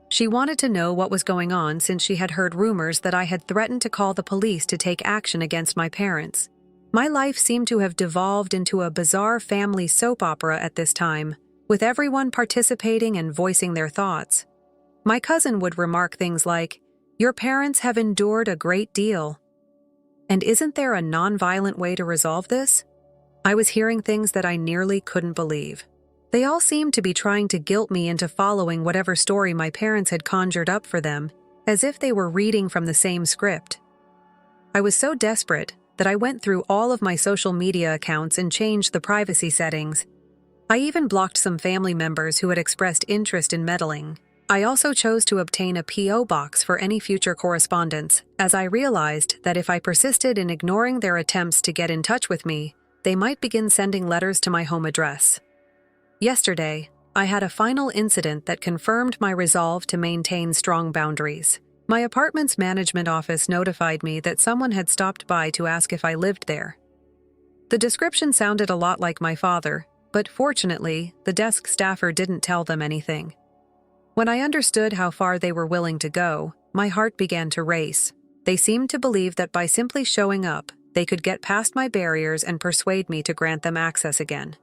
S1: She wanted to know what was going on since she had heard rumors that I had threatened to call the police to take action against my parents. My life seemed to have devolved into a bizarre family soap opera at this time, with everyone participating and voicing their thoughts. My cousin would remark things like, "Your parents have endured a great deal. And isn't there a non-violent way to resolve this?" I was hearing things that I nearly couldn't believe. They all seemed to be trying to guilt me into following whatever story my parents had conjured up for them, as if they were reading from the same script. I was so desperate that I went through all of my social media accounts and changed the privacy settings. I even blocked some family members who had expressed interest in meddling. I also chose to obtain a P.O. box for any future correspondence, as I realized that if I persisted in ignoring their attempts to get in touch with me, they might begin sending letters to my home address. Yesterday, I had a final incident that confirmed my resolve to maintain strong boundaries. My apartment's management office notified me that someone had stopped by to ask if I lived there. The description sounded a lot like my father, but fortunately, the desk staffer didn't tell them anything. When I understood how far they were willing to go, my heart began to race. They seemed to believe that by simply showing up, they could get past my barriers and persuade me to grant them access again.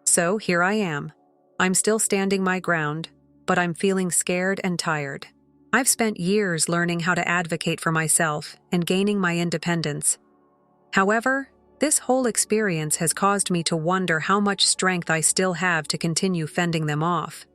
S1: So here I am. I'm still standing my ground, but I'm feeling scared and tired. I've spent years learning how to advocate for myself and gaining my independence. However, this whole experience has caused me to wonder how much strength I still have to continue fending them off.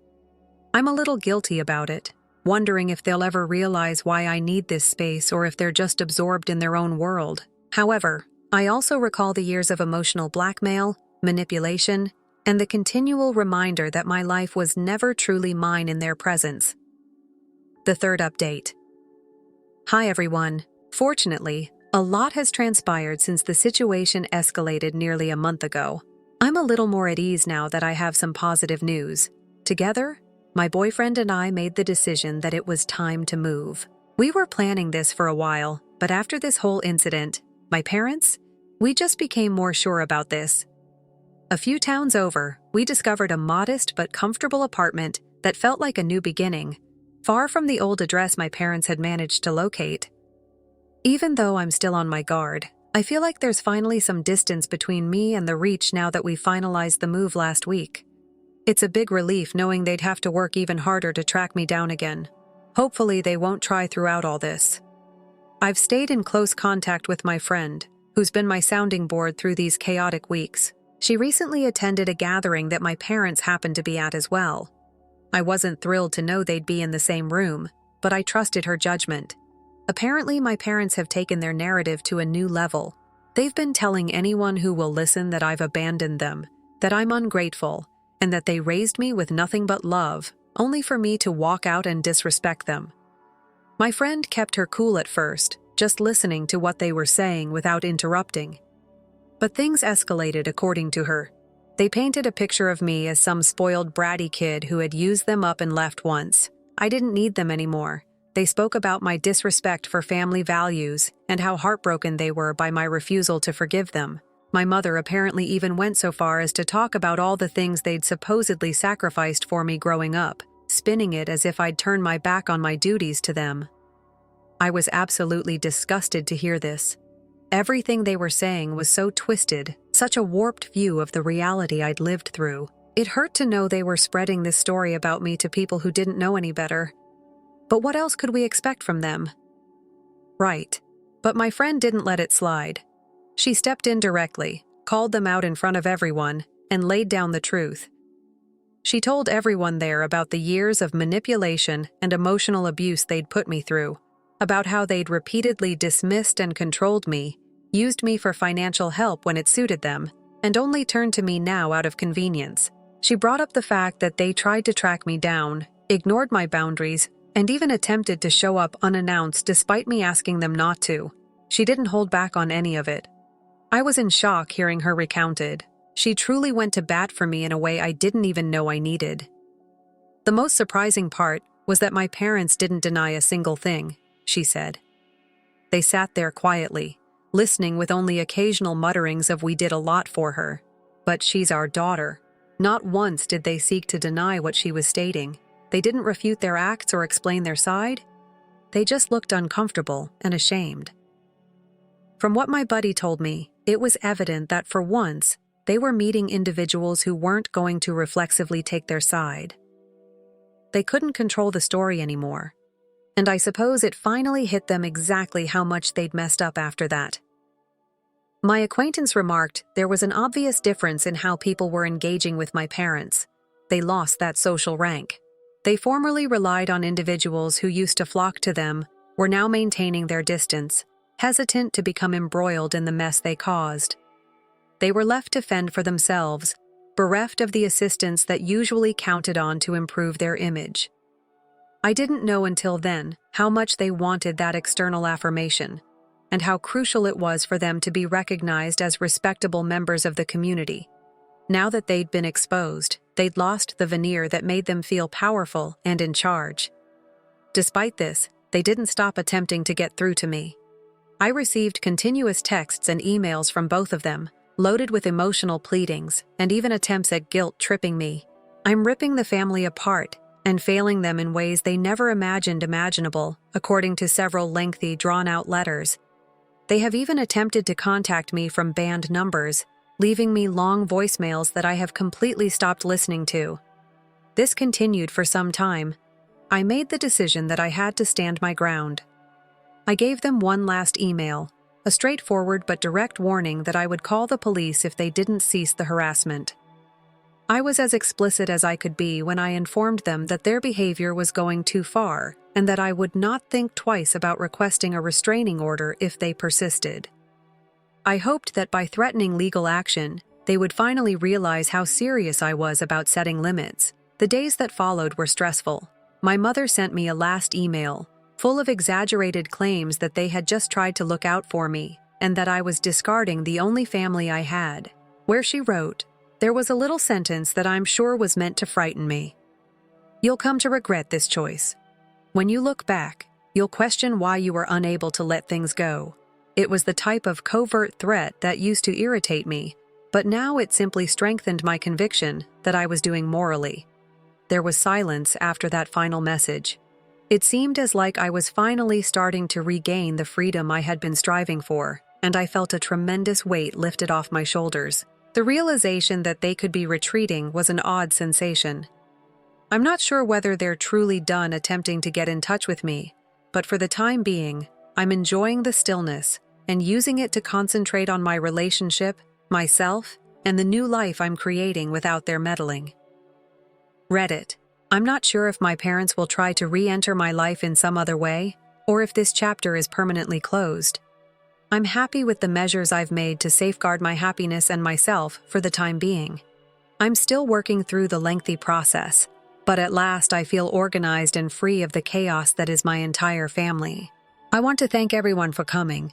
S1: I'm a little guilty about it, wondering if they'll ever realize why I need this space or if they're just absorbed in their own world. However, I also recall the years of emotional blackmail, manipulation, and the continual reminder that my life was never truly mine in their presence. The third update. Hi everyone. Fortunately, a lot has transpired since the situation escalated nearly a month ago. I'm a little more at ease now that I have some positive news. Together, my boyfriend and I made the decision that it was time to move. We were planning this for a while, but after this whole incident, my parents, we just became more sure about this. A few towns over, we discovered a modest but comfortable apartment that felt like a new beginning, far from the old address my parents had managed to locate. Even though I'm still on my guard, I feel like there's finally some distance between me and the reach now that we finalized the move last week. It's a big relief knowing they'd have to work even harder to track me down again. Hopefully they won't try throughout all this. I've stayed in close contact with my friend, who's been my sounding board through these chaotic weeks. She recently attended a gathering that my parents happened to be at as well. I wasn't thrilled to know they'd be in the same room, but I trusted her judgment. Apparently, my parents have taken their narrative to a new level. They've been telling anyone who will listen that I've abandoned them, that I'm ungrateful, and that they raised me with nothing but love, only for me to walk out and disrespect them. My friend kept her cool at first, just listening to what they were saying without interrupting. But things escalated according to her. They painted a picture of me as some spoiled bratty kid who had used them up and left once. I didn't need them anymore. They spoke about my disrespect for family values and how heartbroken they were by my refusal to forgive them. My mother apparently even went so far as to talk about all the things they'd supposedly sacrificed for me growing up, spinning it as if I'd turned my back on my duties to them. I was absolutely disgusted to hear this. Everything they were saying was so twisted, such a warped view of the reality I'd lived through. It hurt to know they were spreading this story about me to people who didn't know any better. But what else could we expect from them? Right. But my friend didn't let it slide. She stepped in directly, called them out in front of everyone, and laid down the truth. She told everyone there about the years of manipulation and emotional abuse they'd put me through, about how they'd repeatedly dismissed and controlled me, used me for financial help when it suited them, and only turned to me now out of convenience. She brought up the fact that they tried to track me down, ignored my boundaries, and even attempted to show up unannounced despite me asking them not to. She didn't hold back on any of it. I was in shock hearing her recounted. She truly went to bat for me in a way I didn't even know I needed. The most surprising part was that my parents didn't deny a single thing, she said. They sat there quietly, listening with only occasional mutterings of "we did a lot for her, but she's our daughter." Not once did they seek to deny what she was stating. They didn't refute their acts or explain their side. They just looked uncomfortable and ashamed. From what my buddy told me, it was evident that for once, they were meeting individuals who weren't going to reflexively take their side. They couldn't control the story anymore. And I suppose it finally hit them exactly how much they'd messed up after that. My acquaintance remarked there was an obvious difference in how people were engaging with my parents. They lost that social rank. They formerly relied on individuals who used to flock to them, were now maintaining their distance, hesitant to become embroiled in the mess they caused. They were left to fend for themselves, bereft of the assistance that usually counted on to improve their image. I didn't know until then how much they wanted that external affirmation, and how crucial it was for them to be recognized as respectable members of the community. Now that they'd been exposed, they'd lost the veneer that made them feel powerful and in charge. Despite this, they didn't stop attempting to get through to me. I received continuous texts and emails from both of them, loaded with emotional pleadings and even attempts at guilt-tripping me. I'm ripping the family apart and failing them in ways they never imagined imaginable, according to several lengthy, drawn-out letters. They have even attempted to contact me from banned numbers, leaving me long voicemails that I have completely stopped listening to. This continued for some time. I made the decision that I had to stand my ground. I gave them one last email, a straightforward but direct warning that I would call the police if they didn't cease the harassment. I was as explicit as I could be when I informed them that their behavior was going too far and that I would not think twice about requesting a restraining order if they persisted. I hoped that by threatening legal action, they would finally realize how serious I was about setting limits. The days that followed were stressful. My mother sent me a last email, full of exaggerated claims that they had just tried to look out for me and that I was discarding the only family I had, where she wrote, there was a little sentence that I'm sure was meant to frighten me. You'll come to regret this choice. When you look back, you'll question why you were unable to let things go. It was the type of covert threat that used to irritate me, but now it simply strengthened my conviction that I was doing morally. There was silence after that final message. It seemed as like I was finally starting to regain the freedom I had been striving for, and I felt a tremendous weight lifted off my shoulders. The realization that they could be retreating was an odd sensation. I'm not sure whether they're truly done attempting to get in touch with me, but for the time being, I'm enjoying the stillness and using it to concentrate on my relationship, myself, and the new life I'm creating without their meddling. Reddit. I'm not sure if my parents will try to re-enter my life in some other way, or if this chapter is permanently closed. I'm happy with the measures I've made to safeguard my happiness and myself for the time being. I'm still working through the lengthy process, but at last I feel organized and free of the chaos that is my entire family. I want to thank everyone for coming,